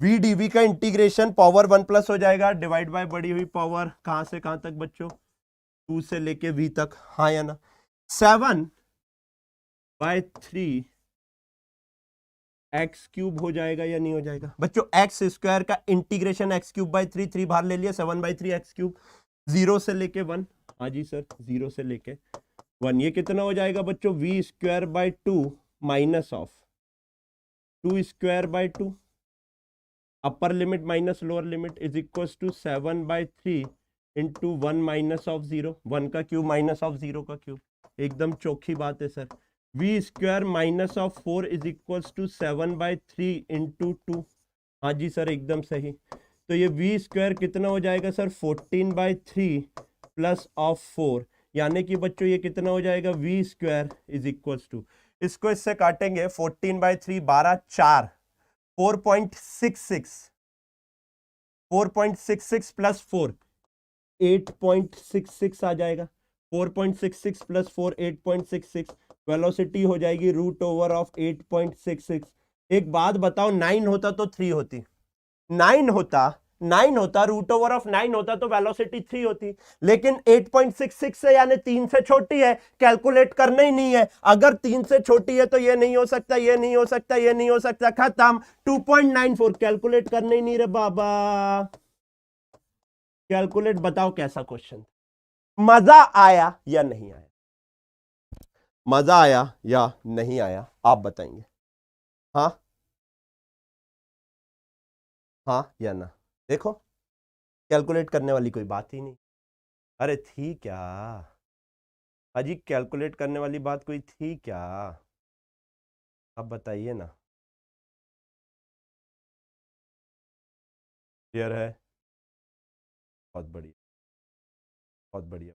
v dv का इंटीग्रेशन पावर 1 प्लस हो जाएगा, डिवाइड बाय बढ़ी हुई पावर, कहां से कहां तक बच्चों? 2 से लेके v तक, हाँ या ना? 7/3 एक्स क्यूब हो जाएगा या नहीं हो जाएगा बच्चों? एक्स स्क्वायर का इंटीग्रेशन एक्स क्यूब बाई 3, 3 बाहर ले लिया, 7/3 एक्स क्यूब, 0 से लेके 1। हाँ जी सर, 0 से लेके 1, ये कितना हो जाएगा बच्चों? V square by 2 minus of 2 square by 2, upper limit minus lower limit, is equal to 7/3 into 1 minus of 0, 1 का क्यूब माइनस ऑफ 0 का क्यूब। एकदम चौखी बात है sir. V square minus of 4 is equal to 7/3 into 2। हाँ जी sir, एकदम सही। तो ये वी स्क्वायर कितना हो जाएगा सर? 14/3 प्लस ऑफ 4, यानी कि बच्चों ये कितना हो जाएगा? V square is equal to, इसको इससे काटेंगे, 14/3 12 4, 4.66, 4.66 प्लस 4 8.66 आ जाएगा। 4.66 प्लस 4 8.66, वेलोसिटी हो जाएगी रूट ओवर ऑफ 8.66। एक बात बताओ, 9 होता तो 3 होती, 9 होता रूट ओवर ऑफ 9 होता तो वेलोसिटी 3 होती, लेकिन 8.66 से यानी 3 से छोटी है, कैलकुलेट करना ही नहीं है। अगर 3 से छोटी है तो ये नहीं हो सकता, ये नहीं हो सकता, ये नहीं हो सकता, खत्म। 2.94 कैलकुलेट करना ही नहीं रे बाबा। कैलकुलेट, बताओ कैसा क्वेश्चन? मजा आया या नहीं आया? मजा आया या नहीं आया आप बताएंगे। हाँ हाँ या ना? देखो कैलकुलेट करने वाली कोई बात ही नहीं। अरे थी क्या अजी, कैलकुलेट करने वाली बात कोई थी क्या? आप बताइए ना। क्लियर है? बहुत बढ़िया, बहुत बढ़िया।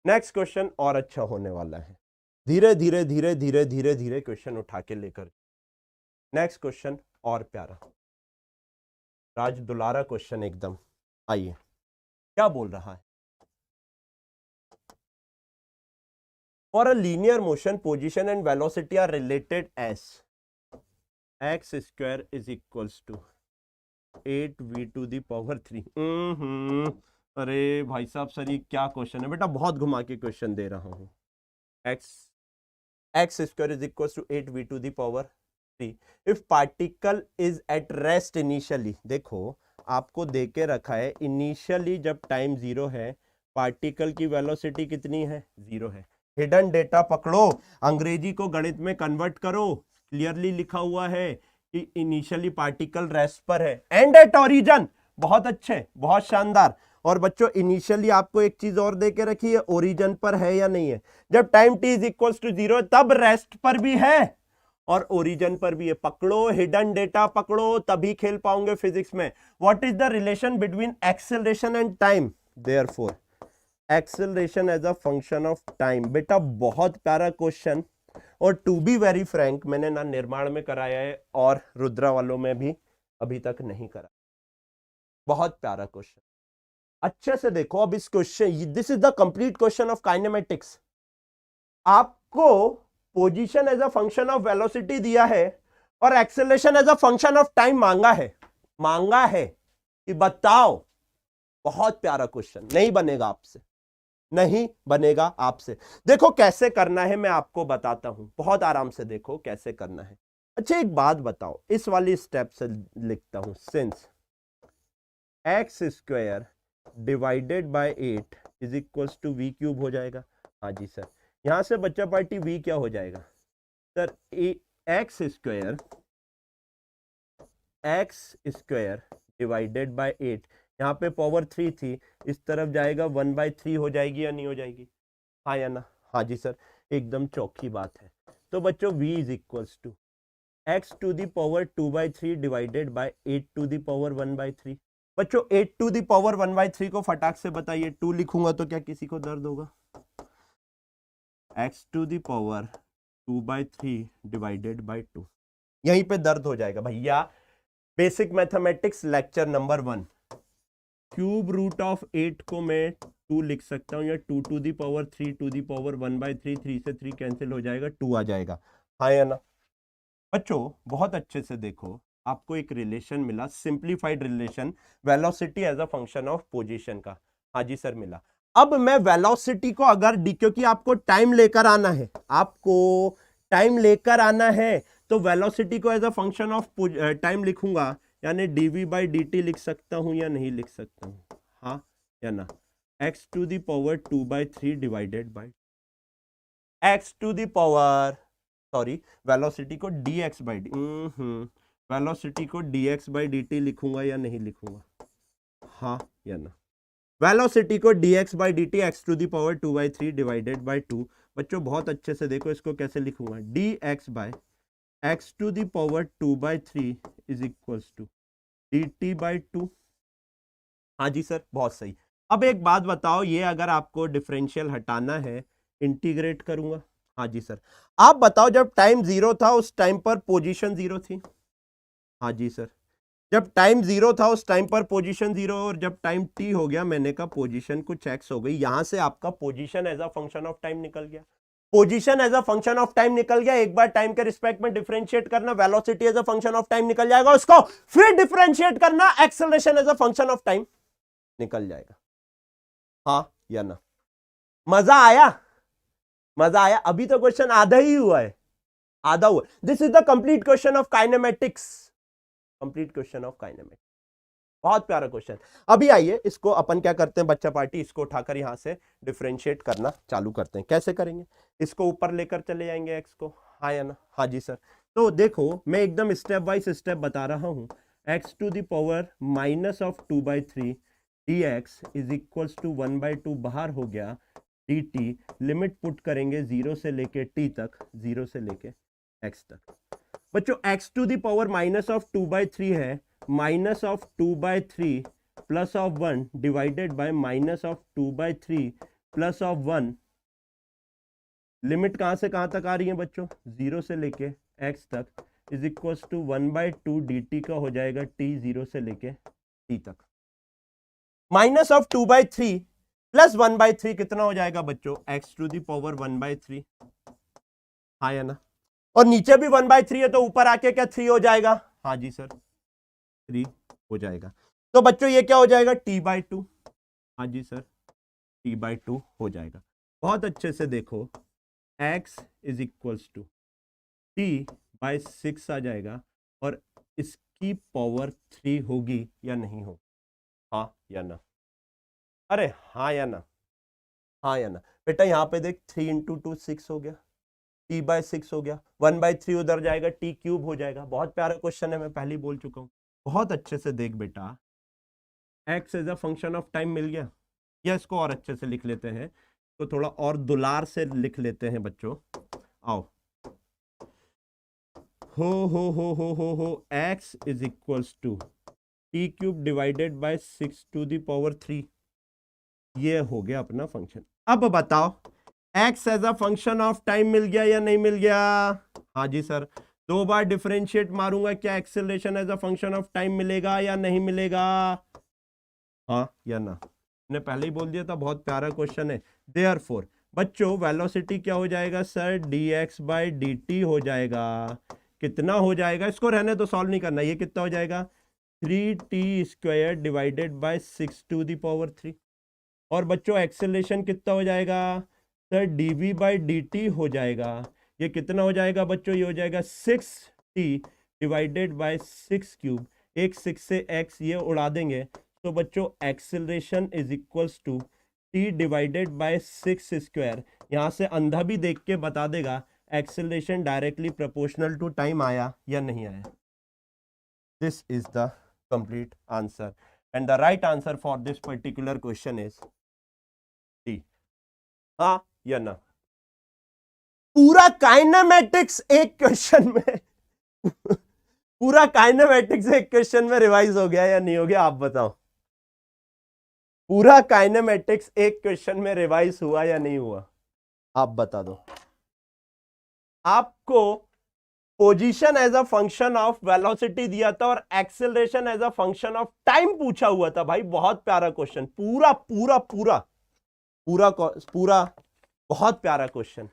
नेक्स्ट क्वेश्चन और अच्छा होने वाला है। धीरे धीरे धीरे धीरे धीरे धीरे क्वेश्चन उठा के लेकर, नेक्स्ट क्वेश्चन और प्यारा, राज दुलारा क्वेश्चन एकदम। आइए क्या बोल रहा है? For a linear motion, position and velocity are related as x square is equals to 8v to the power 3। अरे भाई साहब सर ये क्या क्वेश्चन है बेटा, बहुत घुमा के क्वेश्चन दे रहा हूं। x square is equals to 8v to the power 3 if particle is at rest initially। देखो आपको दे के रखा है इनिशियली जब टाइम 0 है, पार्टिकल की वेलोसिटी कितनी है? 0 है। हिडन डेटा पकड़ो, अंग्रेजी को गणित में कन्वर्ट करो। क्लियरली लिखा हुआ है कि इनिशियली पार्टिकल रेस्ट पर है एंड एट ओरिजिन। बहुत अच्छे, बहुत शानदार। और बच्चों इनिशियली आपको एक चीज और दे के रखी है, ओरिजिन पर है या नहीं है? जब time t is equal to 0 तब रेस्ट पर भी है और ओरिजिन पर भी है। पकड़ो, हिडन डेटा पकड़ो, तभी खेल पाओगे फिजिक्स में। What is the relation between acceleration and time? Therefore acceleration as a function of time. बेटा बहुत प्यारा क्वेश्चन, और टू बी वेरी फ्रैंक मैंने ना निर्माण में कराया है और रुद्रा वालों में भी अभी तक नहीं करा। बहुत प्यारा क्वेश्चन। अच्छे से देखो अब इस question, this is the complete question of kinematics. आपको position as a function of velocity दिया है और acceleration as a function of time मांगा है कि बताओ। बहुत प्यारा क्वेश्चन, नहीं बनेगा आपसे, नहीं बनेगा आपसे। देखो कैसे करना है मैं आपको बताता हूं, बहुत आराम से देखो कैसे करना है। अच्छा एक बात बताओ, इस वाली स्टेप से लिखता हूं, since x square divided by 8 is equals to v cube हो जाएगा। हाँ जी सर, यहां से बच्चा पार्टी वी क्या हो जाएगा sir, x square divided by 8, यहाँ पे पावर 3 थी, इस तरफ जाएगा 1/3 हो जाएगी या नहीं हो जाएगी, हाँ या ना। हाँ जी सर, एकदम चौकी बात है। तो बच्चों v is equals to x to the power 2/3 divided by 8 to the power 1/3। बच्चों 8 टू दी पावर 1/3 को फटाक से बताइए, 2 लिखूंगा तो क्या किसी को दर्द होगा? X to the power 2/3 divided by 2, यहीं पे दर्द हो जाएगा भैया। Basic mathematics lecture number 1, cube root of 8 को मैं 2 लिख सकता हूं, या 2 to the power 3 to the power 1/3, 3 से 3 कैंसिल हो जाएगा, 2 आ जाएगा, हाँ या ना। बच्चों बहुत अच्छे से देखो, आपको एक रिलेशन मिला, simplified relation, velocity as a function of position का। हाँ जी सर मिला। अब मैं वेलोसिटी को अगर क्योंकि आपको टाइम लेकर आना है, आपको टाइम लेकर आना है, तो वेलोसिटी को as a function of time लिखूंगा, यानी dv/dt लिख सकता हूं या नहीं लिख सकता हूं, हाँ या ना। x to the power 2/3 divided by x to the power, sorry velocity को dx/dt, वेलोसिटी को dx/dt लिखूंगा या नहीं लिखूंगा, हाँ या ना। वेलोसिटी को dx/dt x to the power 2/3 divided by 2। बच्चों बहुत अच्छे से देखो इसको कैसे लिखूंगा, dx/x to the power 2/3 is equals to dt/2। हाँ जी सर बहुत सही। अब एक बात बताओ, ये अगर आपको डिफरेंशियल हटाना है, इंटीग्रेट करूंगा, हाँ जी सर। आप बताओ जब टाइम 0 था उस टाइम पर पोजीशन 0 थी, हाँ जी सर। जब टाइम 0 था उस टाइम पर पोजीशन 0, और जब टाइम t हो गया मैंने कहा पोजीशन कुछ x हो गई, यहां से आपका position as a function of time निकल गया। Position as a function of time निकल गया, एक बार टाइम के रिस्पेक्ट में डिफरेंशिएट करना, velocity as a function of time निकल जाएगा, उसको फिर डिफरेंशिएट करना, acceleration as a function of time निकल जाएगा, हाँ या ना। मजा आया? मजा आया? अभी तो क्वेश्चन आधा ही हुआ है, आधा हुआ। This is the complete question of kinematics, complete question of kinematics, बहुत प्यारा क्वेश्चन। अभी आइए इसको अपन क्या करते हैं बच्चा पार्टी, इसको उठाकर यहां से डिफरेंशिएट करना चालू करते हैं। कैसे करेंगे? इसको ऊपर लेकर चले जाएंगे एक्स को, हाँ या ना। हाँ जी सर। तो देखो मैं एकदम स्टेप बाय स्टेप बता रहा हूं। X to the power -2/3 dx is equals to 1/2 बाहर हो गया, dt लिमिट पुट करेंगे 0 से लेके t तक, 0 से लेके x तक। बच्चों x टू दी पावर -2/3 है, -2/3 plus of 1 divided by -2/3 plus of 1। Limit कहां से कहां तक आ रही है बच्चों? 0 से लेके x तक, इज इक्वल्स टू 1/2 dt का हो जाएगा t 0 से लेके t तक। -2/3 प्लस 1/3 कितना हो जाएगा बच्चों? x टू दी पावर 1/3, हाँ या ना। और नीचे भी 1/3 है तो ऊपर आके क्या 3 हो जाएगा? हाँ जी सर 3 हो जाएगा। तो बच्चों ये क्या हो जाएगा? t/2, हाँ जी सर t/2 हो जाएगा। बहुत अच्छे से देखो, x is equals to t/6 आ जाएगा, और इसकी पावर 3 होगी या नहीं होगी, हाँ या ना। अरे हाँ या ना, हाँ या ना। बेटा यहाँ पे देख 3 × 2 6 हो गया, t/6 हो गया, 1/3 उधर जाएगा, t³ हो जाएगा। बहुत प्यारा क्वेश्चन है, मैं पहले ही बोल चुका हूँ। बहुत अच्छे से देख बेटा, x as a function of time मिल गया, या इसको और अच्छे से लिख लेते हैं, तो थोड़ा और दुलार से लिख लेते हैं बच्चों। आओ, हो x is equals to t³ divided by 6 to the power 3, ये हो गया अपना फंक्शन। अब बताओ x as a function of time मिल गया या नहीं मिल गया? हाँ जी सर। 2 बार डिफरेंशिएट मारूंगा, क्या acceleration as a function of time मिलेगा या नहीं मिलेगा, हाँ या ना। ने पहले ही बोल दिया था, बहुत प्यारा क्वेश्चन है। देयरफॉर बच्चों वेलोसिटी क्या हो जाएगा सर, dx बाई dt हो जाएगा। कितना हो जाएगा, इसको रहने तो सॉल्व नहीं करना, ये कितना हो जाएगा 3t² divided by 6 to the power 3। और बच्चों एक्सेलरेशन कितना हो जाएगा सर, dv बाई dt हो जाएगा। ये कितना हो जाएगा बच्चों, ये हो जाएगा 6t डिवाइडेड बाय 6 क्यूब, एक 6 से x ये उड़ा देंगे, तो बच्चों acceleration is equals to t divided by 6 square. यहां से अंधा भी देख के बता देगा acceleration directly proportional to time आया या नहीं आया। This is the complete answer and the right answer for this particular question is D. हाँ या ना? पूरा काइनेमेटिक्स एक क्वेश्चन में पूरा काइनेमेटिक्स एक क्वेश्चन में रिवाइज हो गया या नहीं हो गया, आप बताओ। पूरा काइनेमेटिक्स एक क्वेश्चन में रिवाइज हुआ या नहीं हुआ, आप बता दो। आपको position as a function of velocity दिया था और acceleration as a function of time पूछा हुआ था भाई, बहुत प्यारा क्वेश्चन, पूरा पूरा पूरा पूरा पूरा बहुत प्यारा क्वेश्चन।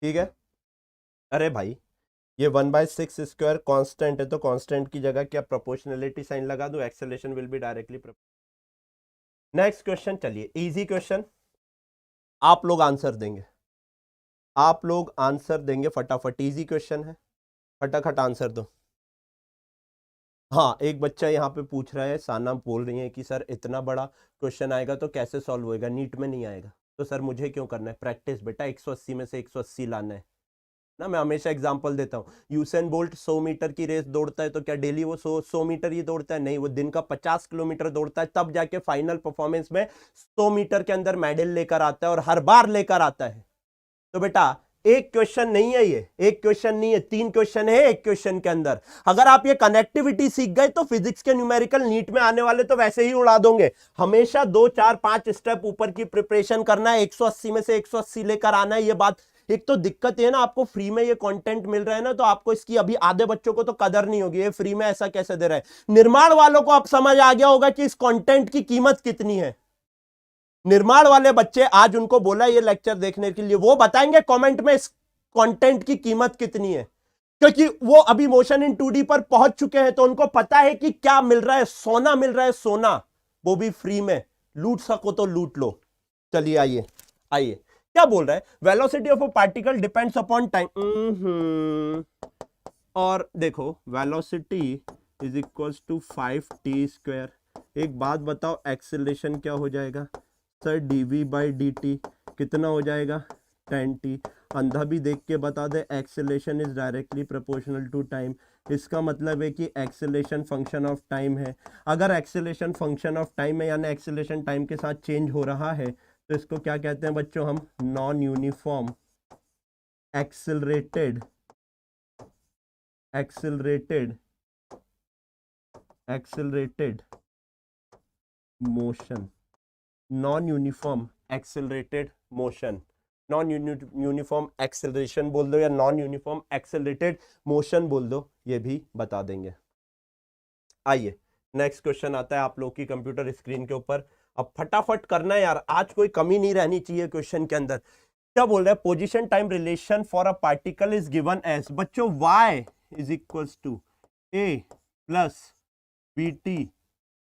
ठीक है, अरे भाई ये 1/6 स्क्वायर कांस्टेंट है, तो कांस्टेंट की जगह क्या प्रोपोर्शनलिटी साइन लगा दो, acceleration will be directly. Next question, चलिए इजी क्वेश्चन, आप लोग आंसर देंगे, आप लोग आंसर देंगे फटाफट, इजी क्वेश्चन है, फटाफट आंसर दो। हाँ, एक बच्चा यहाँ पे पूछ रहा है, साना बोल रही है कि सर इतना बड़ा क्वेश्चन आएगा तो कैसे सॉल्व होएगा, नीट में नहीं आएगा। तो सर मुझे क्यों करना है, प्रैक्टिस बेटा, 180 में से 180 लाना है ना। मैं हमेशा एग्जांपल देता हूँ, यूसेन बोल्ट 100 मीटर की रेस दौड़ता है, तो क्या डेली वो 100 मीटर ही दौड़ता है? नहीं, वो दिन का 50 किलोमीटर दौड़ता है, तब जाके फाइनल परफॉर्मेंस में 100 मीटर के अंदर मेडल लेकर आता है, और हर बार लेकर आता है। तो बेटा एक क्वेश्चन नहीं है ये, एक क्वेश्चन नहीं है, 3 क्वेश्चन है एक क्वेश्चन के अंदर। अगर आप ये कनेक्टिविटी सीख गए तो फिजिक्स के न्यूमेरिकल नीट में आने वाले तो वैसे ही उड़ा दोगे। हमेशा 2 4 5 स्टेप ऊपर की प्रिपरेशन करना है, 180 में से 180 लेकर आना है। ये बात, एक तो दिक्कत है ना, आपको फ्री में ये कंटेंट मिल रहा है ना, तो आपको इसकी अभी आधे बच्चों को तो कदर नहीं होगी, ये फ्री में ऐसा कैसे दे रहा है। निर्माण वालों को अब समझ आ गया होगा कि इस कंटेंट की कीमत कितनी है। निर्माण वाले बच्चे, आज उनको बोला ये लेक्चर देखने के लिए, वो बताएंगे कमेंट में इस कंटेंट की कीमत कितनी है, क्योंकि वो अभी मोशन इन 2D पर पहुंच चुके हैं, तो उनको पता है कि क्या मिल रहा है, सोना मिल रहा है, सोना, वो भी फ्री में। लूट सको तो लूट लो। चलिए आइए आइए, क्या बोल रहा है, velocity of a particle depends upon time. और देखो velocity is equals to 5t²। एक बात बताओ, एक्सेलरेशन क्या हो जाएगा सर, dv बाई dt कितना हो जाएगा 10t। अंधा भी देख के बता दे, acceleration is directly proportional to time. इसका मतलब है कि एक्सेलरेशन फंक्शन ऑफ टाइम है। अगर एक्सेलरेशन फंक्शन ऑफ टाइम है, यानी एक्सेलरेशन टाइम के साथ चेंज हो रहा है, तो इसको क्या कहते हैं बच्चों हम, non uniform accelerated motion, non uniform accelerated motion, non uniform acceleration बोल दो या नॉन यूनिफॉर्म एक्सेलरेटेड मोशन बोल दो, ये भी बता देंगे। आइए नेक्स्ट क्वेश्चन आता है आप लोग की कंप्यूटर स्क्रीन के ऊपर। अब फटाफट करना है यार, आज कोई कमी नहीं रहनी चाहिए क्वेश्चन के अंदर। क्या बोल रहा है, position time relation for a particle is given as, बच्चों y is equals to a plus bt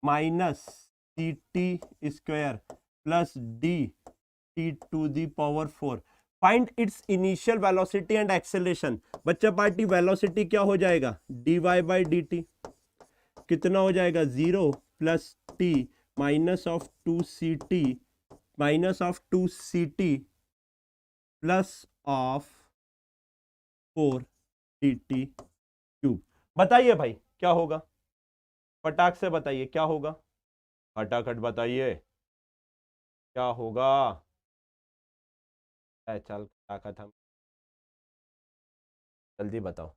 minus ct² plus dt to the power 4। Find its initial velocity and acceleration. बच्चा पार्टी वेलोसिटी क्या हो जाएगा, dy by dt कितना हो जाएगा 0 plus t minus of 2ct plus of 4dt cube. बताइए भाई क्या होगा, फटाक से बताइए क्या होगा, फटाफट बताइए क्या होगा। चल ताकत हम, जल्दी बताओ।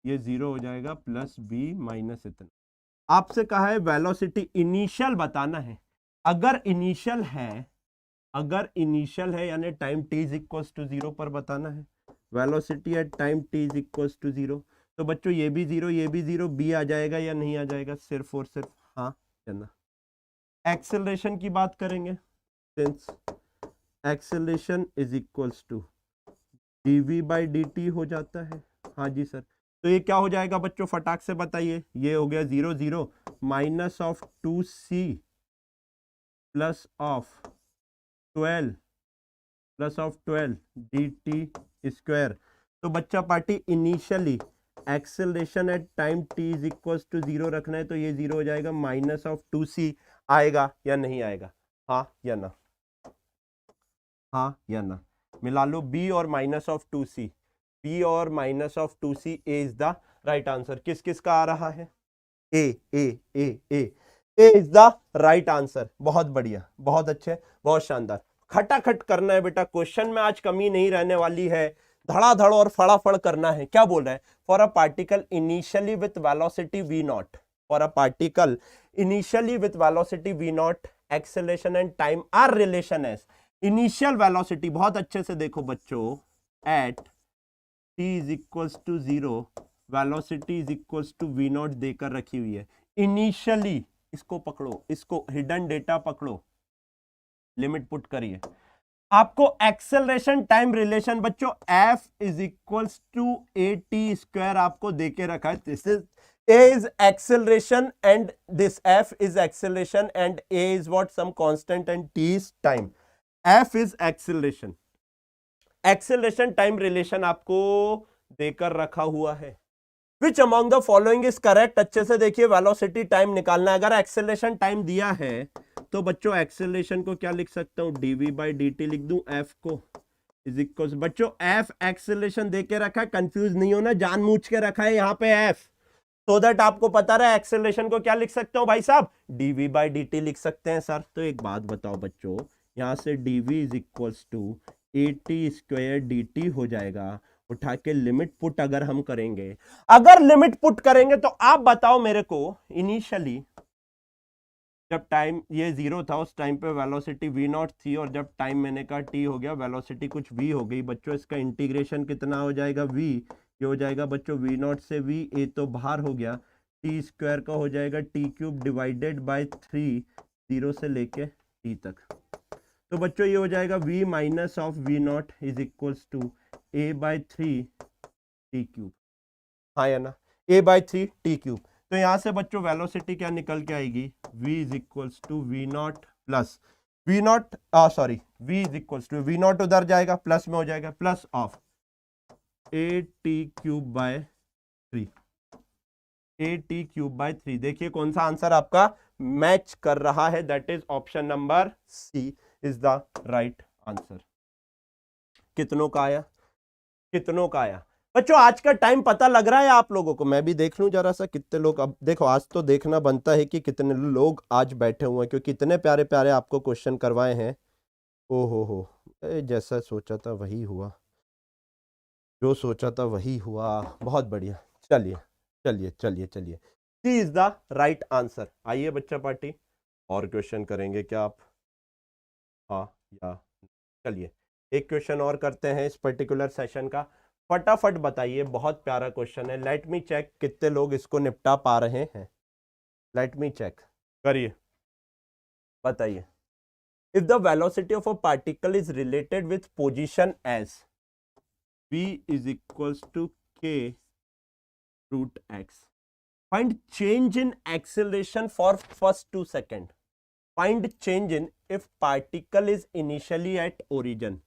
ये 0 हो जाएगा प्लस b माइनस इतना। आपसे कहा है वेलोसिटी इनिशियल बताना है। अगर इनिशियल है, अगर इनिशियल है यानी time t is equals to 0 पर बताना है, velocity at time t is equals to 0। तो बच्चों ये भी 0, ये भी 0, b आ जाएगा या नहीं आ जाएगा, सिर्फ और सिर्फ हाँ या ना। एक्सेलरेशन की बात करेंगे, since acceleration is equals to dv by dt हो जाता है। हाँ जी सर, तो ये क्या हो जाएगा बच्चों, फटाक से बताइए। ये हो गया 0 0 minus of 2c plus of 12 plus of 12 dt square. तो बच्चा party initially acceleration at time t is equal to 0 रखना है, तो ये 0 हो जाएगा, माइनस ऑफ 2c आएगा या नहीं आएगा, हाँ या ना, हाँ या ना। मिला लो b और माइनस ऑफ 2c, b और minus of 2c, A is the right answer. किस किस का आ रहा है, ए ए ए ए ए इज द राइट आंसर। बहुत बढ़िया, बहुत अच्छे, बहुत शानदार। खटाखट करना है बेटा, क्वेश्चन में आज कमी नहीं रहने वाली है, धड़ाधड़ और फड़ाफड़ करना है। क्या बोल रहा है, for a particle initially with velocity v naught, for a particle initially with velocity v naught, acceleration and time are relation as initial velocity. बहुत अच्छे से देखो बच्चों, at t is equals to 0, velocity is equals to v naught देकर रखी हुई है। Initially इसको पकड़ो, इसको हिडन डेटा पकड़ो, लिमिट पुट करिए। आपको एक्सेलरेशन टाइम रिलेशन बच्चों f is equals to at square आपको देके रखा है। This is a is acceleration and this f is acceleration and a is what, some constant and t is time. f is acceleration, acceleration time relation आपको देकर रखा हुआ है। Which among the following is correct, अच्छे से देखिए, velocity time निकालना है। अगर एक्सेलरेशन टाइम दिया है तो बच्चों एक्सेलरेशन को क्या लिख सकता हूं, dv बाई dt लिख दूं, f को इज इक्वल, बच्चों f एक्सेलरेशन देके रखा है, कंफ्यूज नहीं होना, जानबूझ के रखा है यहाँ पे f, so दैट आपको पता रहे एक्सेलरेशन को क्या लिख सकता हूं भाई साहब, dv बाई dt लिख सकते हैं सर। तो एक बात बताओ बच्चों, यहां से dv is equals to at square dt हो जाएगा, उठा के लिमिट पुट अगर हम करेंगे, अगर लिमिट पुट करेंगे तो आप बताओ मेरे को, इनिशियली जब टाइम ये 0 था उस टाइम पे वेलोसिटी v नॉट थी, और जब टाइम मैंने कहा t हो गया, वेलोसिटी कुछ v हो गई बच्चों, इसका इंटीग्रेशन कितना हो जाएगा, v, ये हो जाएगा बच्चों v नॉट से v, a तो बाहर हो गया, t स्क्वायर का हो जाएगा t क्यूब डिवाइडेड बाय 3, 0 से लेके t तक। तो बच्चों ये हो जाएगा v minus of v naught is equals to a by 3 t cube, हाँ या ना, a बाई 3 टी क्यूब। तो यहां से बच्चों वेलोसिटी क्या निकल के आएगी, v is equals to v naught plus v naught, sorry, v is equals to v naught उधर जाएगा, प्लस में हो जाएगा, plus of a t cube by 3, a t cube by 3। देखिए कौन सा आंसर आपका मैच कर रहा है, that is option number C is the right answer. कितनों का आया, कितनों का आया बच्चों, आज का टाइम पता लग रहा है आप लोगों को, मैं भी देख लूं जरा सा कितने लोग, अब देखो आज तो देखना बनता है कि कितने लोग आज बैठे हुए हैं, क्योंकि इतने प्यारे प्यारे आपको क्वेश्चन करवाए हैं। ओ हो, जैसा सोचा था वही हुआ, जो सोचा था वही हुआ, बहुत बढ़िया। चलिए चलिए चलिए चलिए, सी इज द राइट आंसर। आइए बच्चा पार्टी, और क्वेश्चन करेंगे क्या आप, हाँ या, चलिए एक क्वेश्चन और करते हैं इस पर्टिकुलर सेशन का, फटाफट बताइए, बहुत प्यारा क्वेश्चन है, लेट मी चेक कितने लोग इसको निपटा पा रहे हैं, लेट मी चेक, करिए बताइए। If the velocity of a particle is related with position as v is equals to k root x, find change in acceleration for first 2 second, find change in if particle is initially at origin,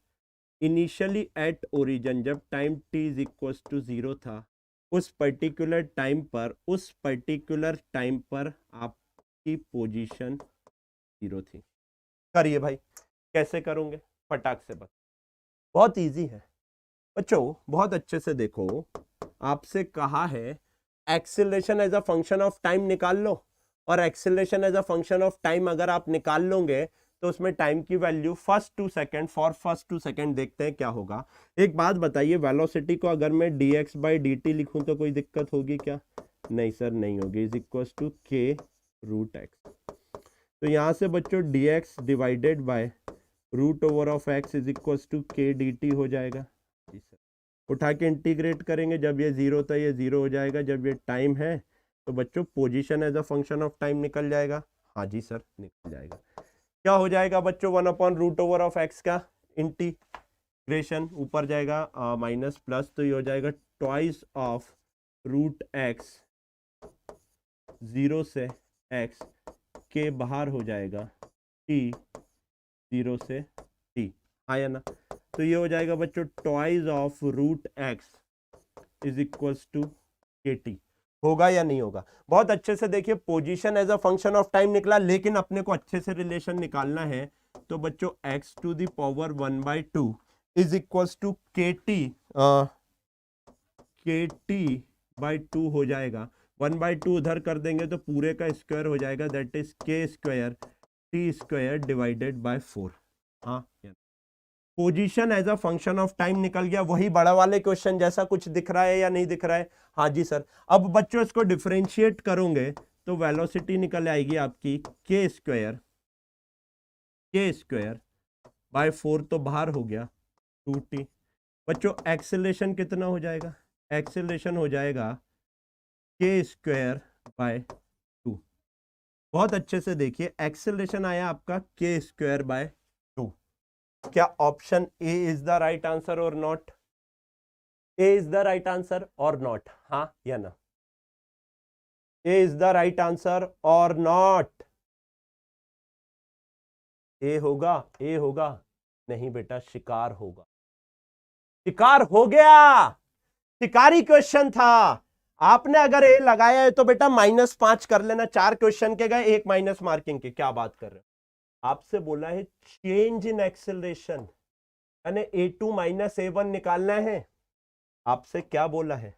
initially at origin जब time t is equal to 0 था, उस particular time पर, उस particular time पर आपकी position 0 थी। करिए भाई, कैसे करोगे, फटाक से बस, बहुत इजी है बच्चों, बहुत अच्छे से देखो, आपसे कहा है acceleration as a function of time निकाल लो, और acceleration as a function of time अगर आप निकाल लोगे तो उसमें टाइम की value first 2 second, for first 2 second देखते हैं क्या होगा। एक बात बताइए, वेलोसिटी को अगर मैं dx बाई dt लिखूं तो कोई दिक्कत होगी क्या, नहीं सर नहीं होगी, is equal to k root x। तो यहां से बच्चों dx divided by root over of x is equal to k d t हो जाएगा। जी सर। उठा के इंटीग्रेट करेंगे, जब ये जीरो था ये जीरो हो जाएगा, जब ये टाइम है तो बच्चों position as a function of time निकल जाएगा। हाँ जी सर निकल जाएगा। क्या हो जाएगा बच्चों, 1 upon root over of x का इंटीग्रेशन, ऊपर जाएगा माइनस प्लस, तो ये हो जाएगा twice of root x, zero से एक्स के बाहर हो जाएगा टी, जीरो से टी, आया ना। तो ये हो जाएगा बच्चों twice of root x is equals to k t. होगा या नहीं होगा? बहुत अच्छे से देखिए, position as a function of time निकला, लेकिन अपने को अच्छे से रिलेशन निकालना है। तो बच्चों x to the power 1/2 is equals to k t by 2 हो जाएगा। 1/2 उधर कर देंगे तो पूरे का स्क्वायर हो जाएगा, that is k square t square divided by 4। हाँ, position as a function of time निकल गया। वही बड़ा वाले क्वेश्चन जैसा कुछ दिख रहा है या नहीं दिख रहा है? हाँ जी सर। अब बच्चों इसको डिफरेंशिएट करोगे तो वेलोसिटी निकल आएगी आपकी के स्क्वायर बाय 4, तो बाहर हो गया 2t। बच्चों एक्सेलरेशन कितना हो जाएगा? एक्सेलरेशन हो जाएगा के स्क्वायर बाय 2। बहुत अच्छे से देखिए, एक्सेलरेशन आया आपका के स्क्वायर बाय 2। क्या option A is the right answer और not? A is the right answer और नॉट? हाँ या ना? A is the right answer और नॉट? ए होगा, ए होगा? नहीं बेटा, शिकार होगा। शिकार हो गया, शिकारी क्वेश्चन था। आपने अगर ए लगाया है तो बेटा -5 कर लेना। 4 क्वेश्चन के गए, 1 माइनस मार्किंग के। क्या बात कर रहे हो? आपसे बोला है चेंज इन एक्सेलरेशन, यानी A2 माइनस A1 निकालना है। आपसे क्या बोला है?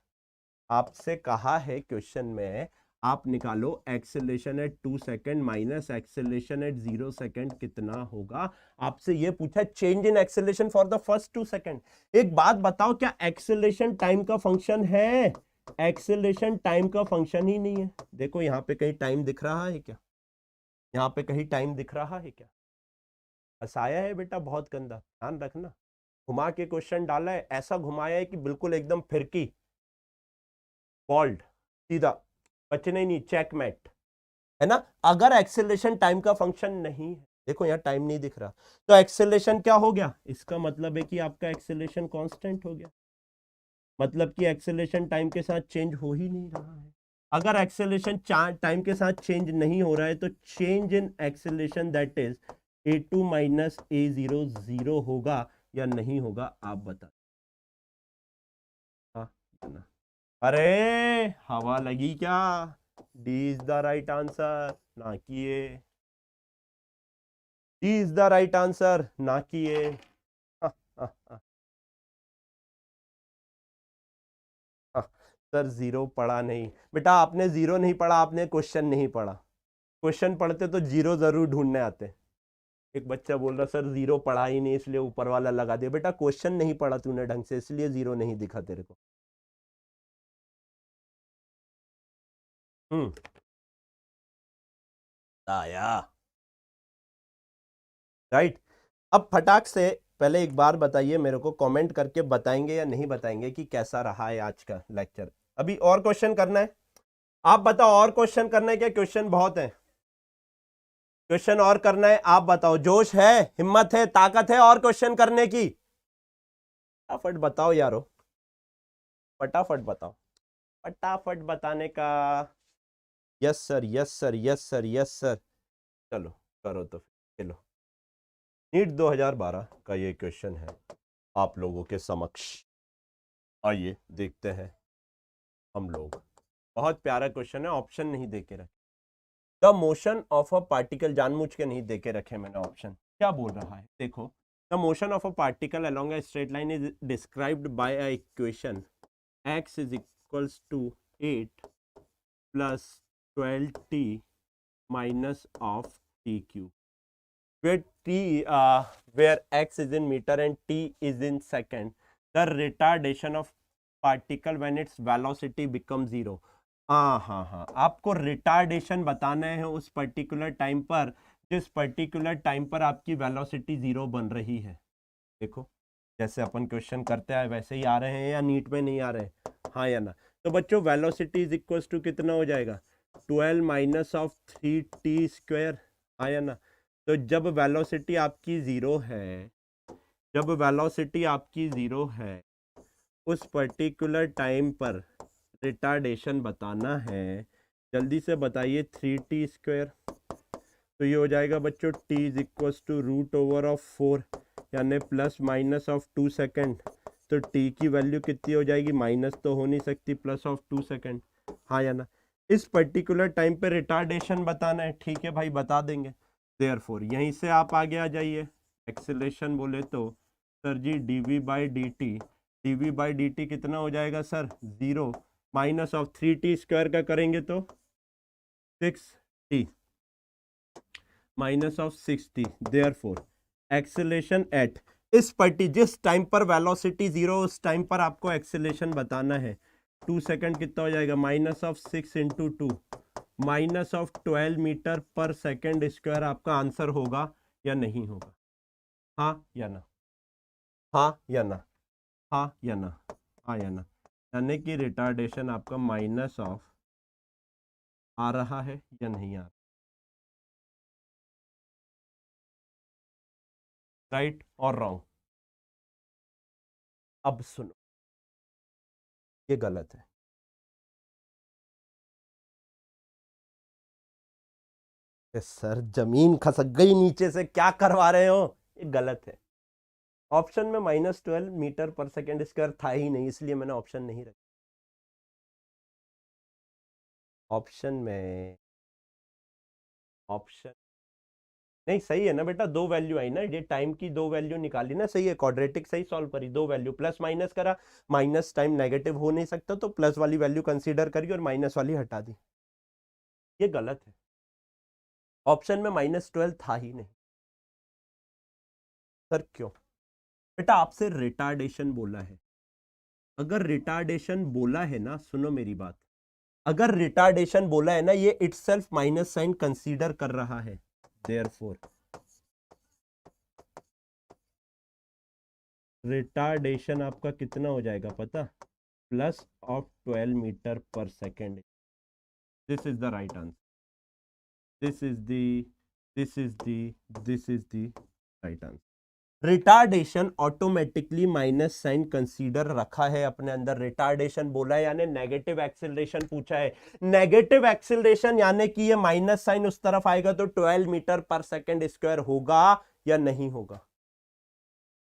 आपसे कहा है क्वेश्चन में आप निकालो acceleration at 2 second minus acceleration at 0 second कितना होगा। आपसे ये पूछा change in acceleration for the first 2 second. एक बात बताओ, क्या एक्सेलरेशन टाइम का फंक्शन है? एक्सेलरेशन टाइम का फंक्शन ही नहीं है। देखो यहाँ पे कहीं टाइम दिख रहा है क्या? यहाँ पे कहीं टाइम दिख रहा है क्या? हंसाया है बेटा बहुत गंदा, ध्यान रखना। घुमा के क्वेश्चन डाला है, ऐसा घुमाया है कि बिल्कुल एकदम फिरकी, बॉल्ड, सीधा, बचने ही नहीं, चेकमेट, है ना। अगर एक्सेलरेशन टाइम का फंक्शन नहीं है, देखो यहाँ टाइम नहीं दिख रहा, तो एक्सेलरेशन क्या हो गया? इसका मतलब है कि आपका एक्सेलरेशन कांस्टेंट हो गया, मतलब कि एक्सेलरेशन टाइम के साथ चेंज हो ही नहीं रहा है। अगर एक्सेलरेशन टाइम के साथ चेंज नहीं हो रहा है तो change in acceleration that is A2 minus A0 0 होगा या नहीं होगा? आप बता। हाँ, अरे हवा लगी क्या? D is the right answer, ना किए। D is the right answer, ना किए। सर जीरो पढ़ा नहीं बेटा, आपने जीरो नहीं पढ़ा, आपने क्वेश्चन नहीं पढ़ा। क्वेश्चन पढ़ते तो जीरो जरूर ढूंढने आते। एक बच्चा बोल रहा सर जीरो पढ़ा ही नहीं इसलिए ऊपर वाला लगा दिया। बेटा क्वेश्चन नहीं पढ़ा तूने ढंग से, इसलिए जीरो नहीं दिखा तेरे को। आया राइट। अब फटाक से पहले एक बार बताइए मेरे को, कमेंट करके बताएंगे या नहीं बताएंगे कि कैसा रहा है आज का लेक्चर। अभी और क्वेश्चन करना है? आप बताओ, और क्वेश्चन करना है क्या? क्वेश्चन बहुत है, क्वेश्चन और करना है? आप बताओ, जोश है, हिम्मत है, ताकत है और क्वेश्चन करने की? फटाफट बताओ यारो, फटाफट बताओ, फटाफट बताने का। Yes sir, yes sir, yes sir, yes sir. चलो करो तो फिर। चलो, नीट 2012 का ये क्वेश्चन है आप लोगों के समक्ष। आइए देखते हैं हम लोग। बहुत प्यारा क्वेश्चन है, ऑप्शन नहीं देके रखे। The motion of a particle, जानबूझ के नहीं देके रखे मैंने ऑप्शन। क्या बोल रहा है देखो, the motion of a particle along a straight line is described by a equation x is equals to 8 plus 12t minus of t cube, where x is in meter and t is in second, the retardation of particle when its velocity becomes 0। हाँ, आपको retardation बताना है उस particular time पर जिस particular time पर आपकी velocity 0 बन रही है। देखो जैसे अपन क्वेश्चन करते हैं वैसे ही आ रहे हैं या नीट में नहीं आ रहे हैं, हाँ या ना। तो बच्चों वेलोसिटी इज इक्वल टू कितना हो जाएगा, 12 माइनस ऑफ 3t स्क्वायर, हाँ या ना। तो जब वेलोसिटी आपकी 0 है, जब वेलोसिटी आपकी 0 है, उस पर्टिकुलर टाइम पर रिटार्डेशन बताना है। जल्दी से बताइए 3t स्क्वायर, तो ये हो जाएगा बच्चों t is equal to root over of 4 यानी प्लस माइनस ऑफ 2 सेकेंड। तो t की वैल्यू कितनी हो जाएगी, माइनस तो हो नहीं सकती, प्लस ऑफ 2 सेकेंड, हाँ या ना। इस पर्टिकुलर टाइम पे रिटार्डेशन बताना है, ठीक है भाई बता देंगे। देयरफॉर यहीं से आप आगे आ जाइए, एक्सेलेरेशन बोले तो सर जी dv/dt कितना हो जाएगा sir 0 minus of 3t square का करेंगे तो 6t minus of 60। Therefore acceleration at इस जिस टाइम पर वेलोसिटी 0 उस टाइम पर आपको एक्सेलेरेशन बताना है। 2 सेकंड कितना हो जाएगा, minus of 6 into 2 minus of 12 metre per second square आपका आंसर होगा या नहीं होगा, हाँ या ना, हाँ या ना, हाँ या ना, हाँ या ना। यानी कि रिटार्डेशन आपका माइनस ऑफ आ रहा है या नहीं आ रहा, राइट और रॉन्ग। अब सुनो, ये गलत है। सर जमीन खसक गई नीचे से, क्या करवा रहे हो, ये गलत है। ऑप्शन में -12 मीटर पर सेकेंड स्क्वायर था ही नहीं, इसलिए मैंने ऑप्शन नहीं रखा। ऑप्शन में ऑप्शन नहीं, सही है ना बेटा, दो वैल्यू आई ना, ये टाइम की दो वैल्यू निकाली ना, सही है, क्वाड्रेटिक सही सॉल्व करी, दो वैल्यू प्लस माइनस करा, माइनस टाइम नेगेटिव हो नहीं सकता तो प्लस वाली वैल्यू कंसीडर करी और माइनस वाली हटा दी। ये गलत है, ऑप्शन में -12 था ही नहीं। सर क्यों बेटा, आपसे रिटार्डेशन बोला है। अगर रिटार्डेशन बोला है ना, सुनो मेरी बात, अगर रिटार्डेशन बोला है ना, ये इटसेल्फ माइनस साइन कंसीडर कर रहा है। देयरफॉर रिटार्डेशन आपका कितना हो जाएगा पता, plus of 12 metre per second. This is the right answer, this is the this is the this is the right answer. Retardation automatically minus sign consider रखा है अपने अंदर। रिटार्डेशन बोला है यानी नेगेटिव एक्सेलरेशन पूछा है, नेगेटिव एक्सेलरेशन यानी कि ये माइनस साइन उस तरफ आएगा तो 12 मीटर पर सेकेंड स्क्वायर होगा या नहीं होगा,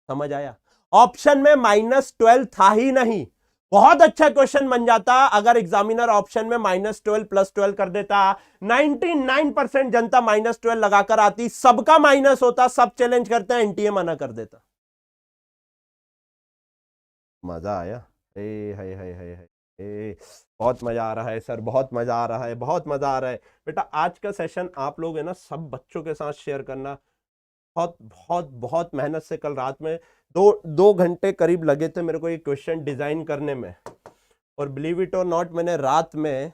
समझ आया। ऑप्शन में -12 था ही नहीं। बहुत अच्छा क्वेश्चन बन जाता अगर एग्जामिनर ऑप्शन में -12 +12 कर देता। 99% जनता -12 लगाकर आती, सबका माइनस होता, सब चैलेंज करते हैं, एनटीए मना कर देता। मजा आया, बहुत मजा आ रहा है सर, बहुत मजा आ रहा है, बहुत मजा आ रहा है। बेटा आज का सेशन आप लोग है ना सब बच्चों के साथ शेयर करना। बहुत बहुत बहुत मेहनत से कल रात में दो घंटे करीब लगे थे मेरे को ये क्वेश्चन डिजाइन करने में, और बिलीव इट और नॉट मैंने रात में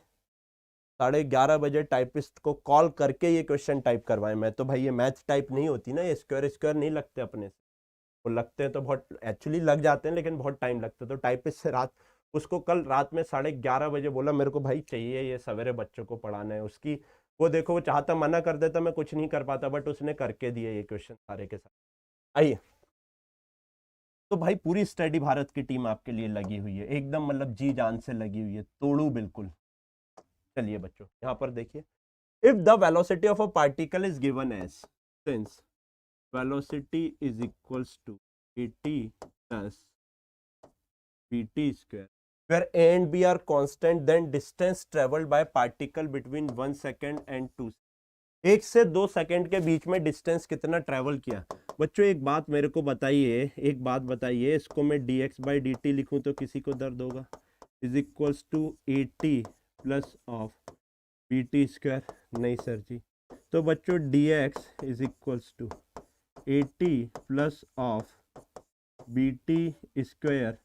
11:30 बजे टाइपिस्ट को कॉल करके ये क्वेश्चन टाइप करवाए। मैं तो भाई ये मैथ टाइप नहीं होती ना, ये स्क्वायर स्क्वायर नहीं लगते अपने से, वो लगते हैं तो बहुत एक्चुअली लग जाते हैं लेकिन बहुत टाइम लगता है। तो टाइपिस्ट से रात उसको कल रात में 11:30 बजे बोला मेरे को भाई चाहिए, ये सवेरे बच्चों को पढ़ाना है। उसकी वो देखो, वो चाहता मना कर देता, मैं कुछ नहीं कर पाता, बट उसने करके दिए ये क्वेश्चन सारे के साथ। आइए, तो भाई पूरी स्टडी भारत की टीम आपके लिए लगी हुई है, एकदम मतलब जी जान से लगी हुई है, तोड़ू बिल्कुल। चलिए बच्चों यहां पर देखिए, if the velocity of a particle is given as, since velocity is equals to at plus vt square where a and b are constant, then distance traveled by particle between 1 second and 2 1 से 2 second के बीच में distance कितना travel किया। बच्चों एक बात मेरे को बताइए, एक बात बताइए, इसको मैं dx/dt लिखूं तो किसी को दर्द होगा, is equals to at plus of vt square, नहीं सर जी। तो बच्चों dx is equals to at plus of vt square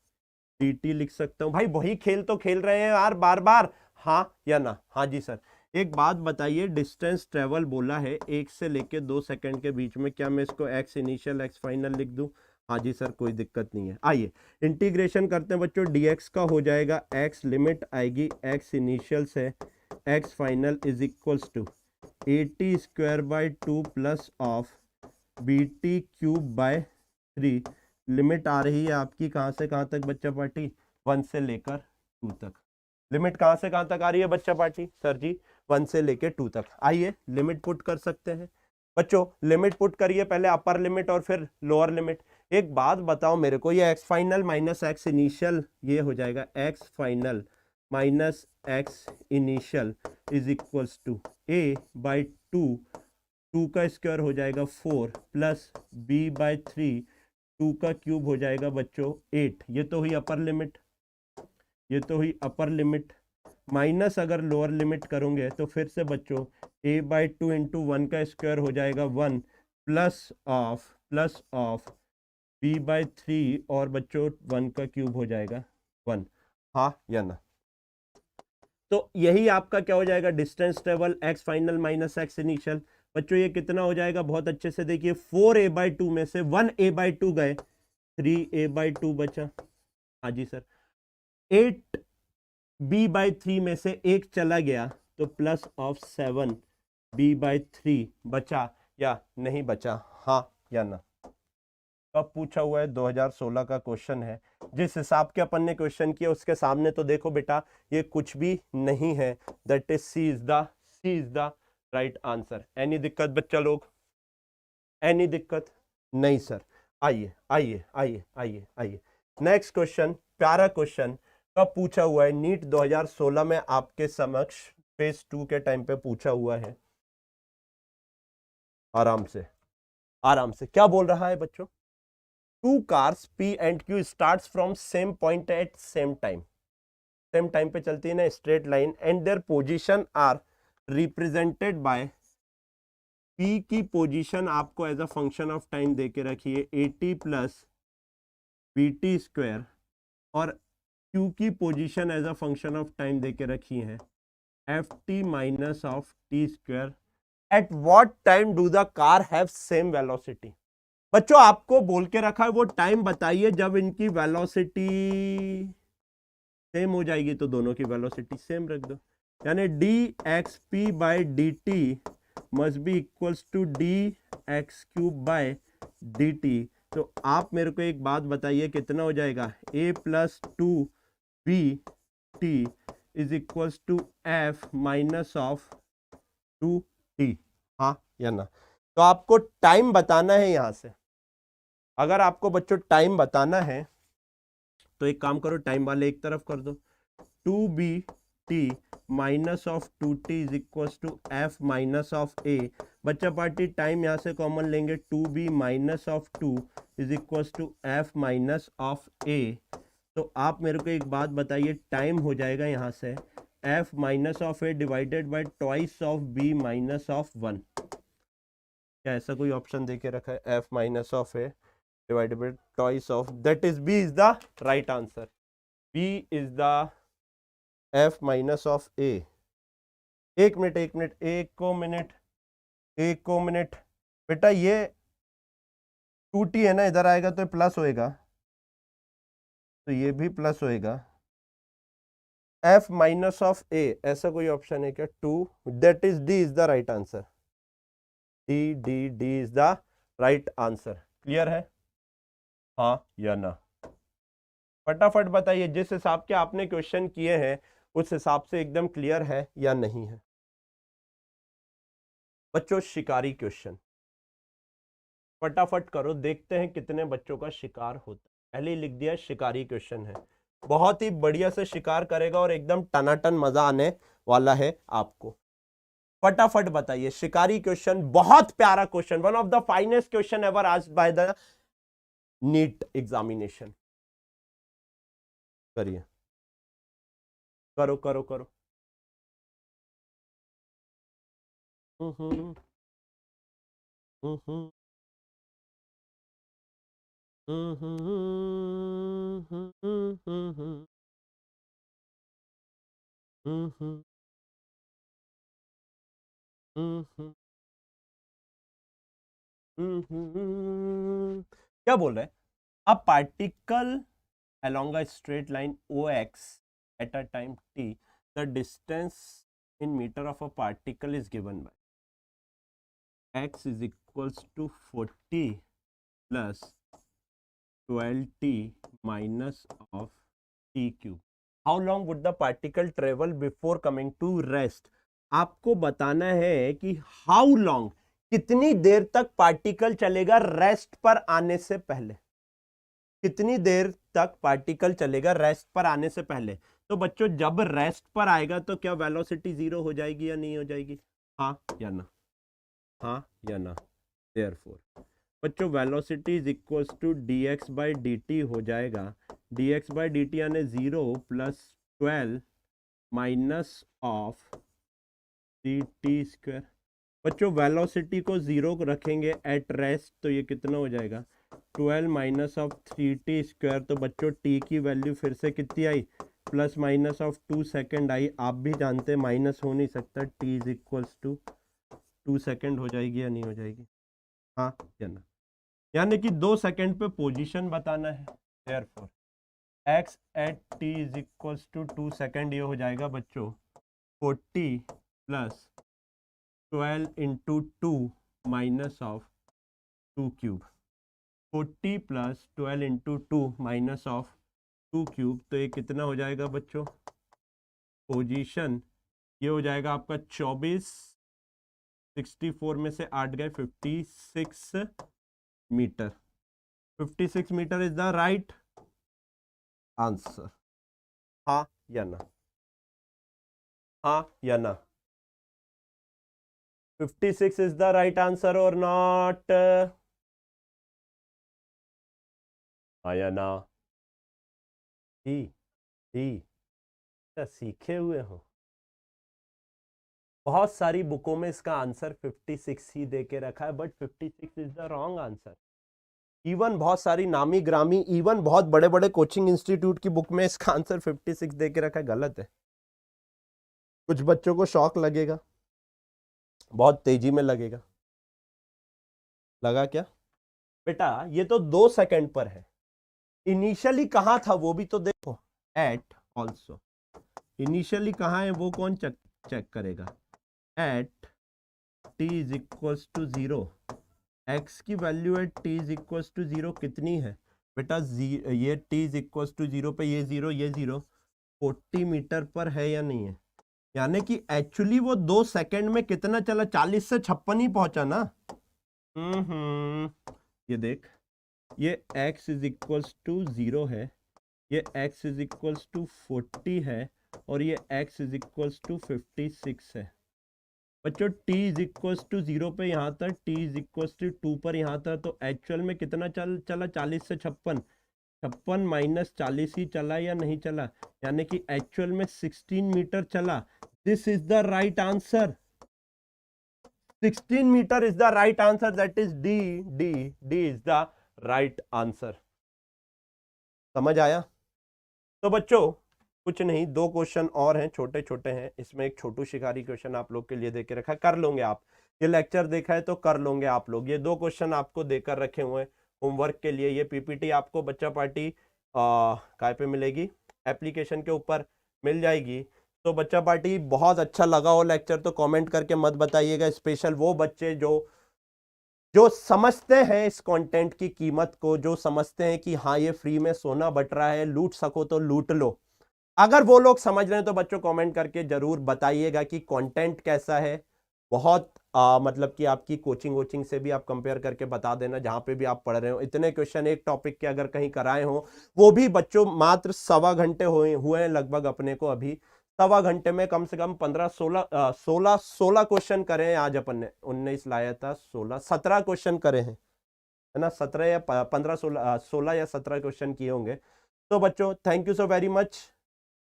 dt लिख सकता हूं। भाई वही खेल तो खेल रहे हैं यार बार बार, हाँ या ना, हाँ जी सर। एक बात बताइए, डिस्टेंस ट्रेवल बोला है 1 से लेके 2 सेकंड के बीच में, क्या मैं इसको एक्स इनिशियल एक्स फाइनल लिख दूं? हाँ जी सर, कोई दिक्कत नहीं है। आइए इंटीग्रेशन करते हैं बच्चों, dx का हो जाएगा x, लिमिट आएगी x इनिशियल से x final is equals to AT² plus of BT³ limit आ रही है आपकी कहाँ से कहाँ तक बच्चा पार्टी? 1 से लेकर 2 तक। लिमिट कहाँ से कहाँ तक आ रही है बच्चा पार्टी? सर जी 1 से लेकर 2 तक। आइए लिमिट पुट कर सकते हैं बच्चों, लिमिट पुट करिए, पहले अपर लिमिट और फिर लोअर लिमिट। एक बात बताओ मेरे को, ये x final minus x initial, ये हो जाएगा x final minus x initial is equals to A/2, 2 का स्क्वायर हो जाएगा 4 प्लस B/3, 2 का क्यूब हो जाएगा बच्चों 8। ये तो हुई अपर लिमिट, ये तो हुई अपर लिमिट। माइनस अगर लोअर लिमिट करोगे तो फिर से बच्चों A/2 इंटू 1 का स्क्वायर हो जाएगा 1 प्लस ऑफ B/3 और बच्चों 1 का क्यूब हो जाएगा 1। हाँ या ना? तो यही आपका क्या हो जाएगा? Distance travel x final minus x initial. बच्चों ये कितना हो जाएगा? बहुत अच्छे से देखिए, 4A/2 में से 1A/2 गए, 3A/2 बचा। हाँ जी सर। 8B/3 में से एक चला गया तो प्लस ऑफ 7B/3 बचा या नहीं बचा? हाँ या ना? कब पूछा हुआ है? 2016 का क्वेश्चन है। जिस हिसाब के अपन ने क्वेश्चन किया उसके सामने तो देखो बेटा, ये कुछ भी नहीं है। That is C is the right answer. Any दिक्कत बच्चा लोग? एनी दिक्कत? नहीं सर। आइए आइए आइए आइए आइए, नेक्स्ट क्वेश्चन, प्यारा क्वेश्चन। कब पूछा हुआ है? नीट 2016 में आपके समक्ष फेज 2 के टाइम पे पूछा हुआ है। आराम से आराम से, क्या बोल रहा है बच्चों? Two cars P and Q starts from same point at same time. Same time पे चलती है ना, straight line, and their position are represented by, P की पोजीशन आपको as a function of time देके रखी है AT प्लस BT² और Q की position as a function of time देके रखी है FT minus of T²। At what time do the car have same velocity? बच्चों आपको बोल के रखा है वो टाइम बताइए जब इनकी वेलोसिटी सेम हो जाएगी, तो दोनों की वेलोसिटी सेम रख दो, यानी dxp/dt must be equals to dx³ तो आप मेरे को एक बात बताइए, कितना हो जाएगा? A+2bt is equals to f minus of 2t। हाँ या ना? तो आपको टाइम बताना है यहां से। अगर आपको बच्चों टाइम बताना है तो एक काम करो, टाइम वाले एक तरफ कर दो, 2bt माइनस of 2t is equal to f minus of a। बच्चा पार्टी टाइम यहां से कॉमन लेंगे, 2b minus of 2 is equal to f minus of a। तो आप मेरे को एक बात बताइए, टाइम हो जाएगा यहां से f minus of a divided by twice of b minus of 1। क्या ऐसा कोई ऑप्शन देके रखा है? f minus of a divided by twice of, that is B is the right answer. B is the f minus of a। एक minute बेटा, ये 2t है ना, इधर आएगा तो प्लस होएगा, तो ये भी प्लस होएगा। f माइनस ऑफ a, ऐसा कोई ऑप्शन है क्या? 2, that is D is the right answer। D is the right answer। Clear है? हाँ या ना? फटाफट बताइए, जिस हिसाब के आपने क्वेश्चन किए हैं उस हिसाब से एकदम क्लियर है या नहीं है? बच्चों शिकारी क्वेश्चन फटाफट करो, देखते हैं कितने बच्चों का शिकार होता है। पहले ही लिख दिया शिकारी क्वेश्चन है, बहुत ही बढ़िया से शिकार करेगा और एकदम टनाटन मजा आने वाला है आपको। फटाफट बताइए शिकारी क्वेश्चन, बहुत प्यारा question, one of the finest question ever asked by the NEET examination. करिए, करो करो करो। हम्म हम्म क्या बोल रहे हैं? A particle along a straight line OX at a time t, the distance in meter of a particle is given by x is equals to 40 plus 12t minus of t cube. How long would the particle travel before coming to rest? आपको बताना है कि how long, कितनी देर तक particle चलेगा rest पर आने से पहले, कितनी देर तक पार्टिकल चलेगा रेस्ट पर आने से पहले। तो बच्चों जब रेस्ट पर आएगा तो क्या वेलोसिटी जीरो हो जाएगी या नहीं हो जाएगी? हाँ या ना? हाँ या ना? देयरफॉर बच्चों velocity is equals to dx by dt हो जाएगा, dx बाई dt यानी 0 plus 12 minus of dt square. बच्चों वेलोसिटी को 0 रखेंगे एट रेस्ट तो ये कितना हो जाएगा? 12 माइनस ऑफ 3t स्क्वायर। तो बच्चों t की वैल्यू फिर से कितनी आई? प्लस माइनस ऑफ 2 सेकेंड आई। आप भी जानते हैं माइनस हो नहीं सकता, t is equals to 2 second हो जाएगी या नहीं हो जाएगी? हाँ या ना? यानी कि 2 सेकेंड पे पोजीशन बताना है। Therefore x at t is equals to 2 second, ये हो जाएगा बच्चों 40 plus 12 into 2 minus of 2 cube. 40 plus 12 into 2 minus of 2 cube, तो ये कितना हो जाएगा बच्चों? पोजीशन ये हो जाएगा आपका 24, 64 में से 8 गए 56 metre. 56 metre is the right answer. हाँ या ना? हाँ या ना? 56 इज द राइट आंसर और नॉट? हाँ या ना? सीखे हुए हो। बहुत सारी बुकों में इसका आंसर 56 ही दे के रखा है, but 56 is the wrong answer. Even बहुत सारी नामी ग्रामी, इवन बहुत बड़े बड़े कोचिंग इंस्टीट्यूट की बुक में इसका आंसर 56 दे के रखा है, गलत है। कुछ बच्चों को शॉक लगेगा, बहुत तेजी में लगेगा। लगा क्या बेटा? ये तो 2 सेकंड पर है। इनिशियली कहां था वो भी तो देखो, एट ऑल्सो। इनिशियली कहां है वो कौन चेक करेगा? At t is equals to 0, x की value at t is equals to 0 कितनी है बेटा? ये t इज इक्वल्स टू 0 पे ये 0 40 मीटर पर है या नहीं है? यानी कि एक्चुअली वो 2 सेकंड में कितना चला? 40 से 56 ही पहुंचा ना। ये देख, ये x इज इक्वल्स टू 0 है, ये x इज इक्वल्स टू 40 है, और ये x इज इक्वल्स टू 56 है। बच्चों t इज इक्वल्स टू 0 पे यहाँ तक, t इज इक्वल्स टू 2 पर यहाँ तक, तो एक्चुअल में कितना चला? 40 से 56, 56 माइनस 40 ही चला या नहीं चला? यानी कि एक्चुअल में 16 मीटर चला। This is the right answer. 16 metre is the right answer, that is D is the right answer. समझ आया? तो बच्चों कुछ नहीं, 2 क्वेश्चन और हैं, छोटे छोटे हैं। इसमें एक छोटू शिकारी क्वेश्चन आप लोग के लिए देके रखा है, कर लोगे आप। ये लेक्चर देखा है तो कर लोगे आप लोग। ये 2 क्वेश्चन आपको देकर रखे हुए हैं होमवर्क के लिए। ये पीपीटी आपको बच्चा पार्टी काय पे मिलेगी? एप्लीकेशन के ऊपर मिल जाएगी। तो बच्चा पार्टी बहुत अच्छा लगा हो लेक्चर तो कमेंट करके मत बताइएगा। स्पेशल वो बच्चे जो समझते हैं इस कंटेंट की कीमत को, जो समझते हैं कि हाँ ये फ्री में सोना बट रहा है, लूट सको तो लूट लो। अगर वो लोग समझ रहे हैं तो बच्चों कमेंट करके जरूर बताइएगा कि कंटेंट कैसा है। बहुत मतलब कि आपकी कोचिंग से भी आप कंपेयर करके बता देना, जहां पे भी आप पढ़ रहे हो। इतने क्वेश्चन एक टॉपिक के अगर कहीं कराए हो, वो भी बच्चों मात्र 1.25 घंटे हुए हैं लगभग अपने को। अभी 1.25 घंटे में कम से कम 16 क्वेश्चन करे हैं। आज अपन ने 19 लाया था, 17 क्वेश्चन करे हैं, है ना? 17 या 15 16 या 17 क्वेश्चन किए होंगे। तो बच्चों thank you so very much.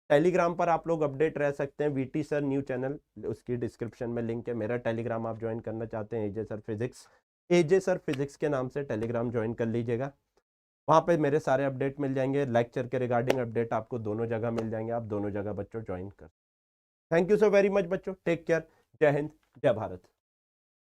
Telegram पर आप लोग अपडेट रह सकते हैं। वीटी सर न्यू चैनल, उसकी डिस्क्रिप्शन में लिंक है। मेरा टेलीग्राम आप ज्वाइन करना चाहते हैं, एजे सर फिजिक्स के नाम से टेलीग्राम ज्वाइन कर लीजिएगा। वहाँ पे मेरे सारे अपडेट मिल जाएंगे। लेक्चर के रिगार्डिंग अपडेट आपको दोनों जगह मिल जाएंगे। आप दोनों जगह बच्चों ज्वाइन कर। Thank you so very much बच्चों, टेक केयर, जय हिंद। जय भारत।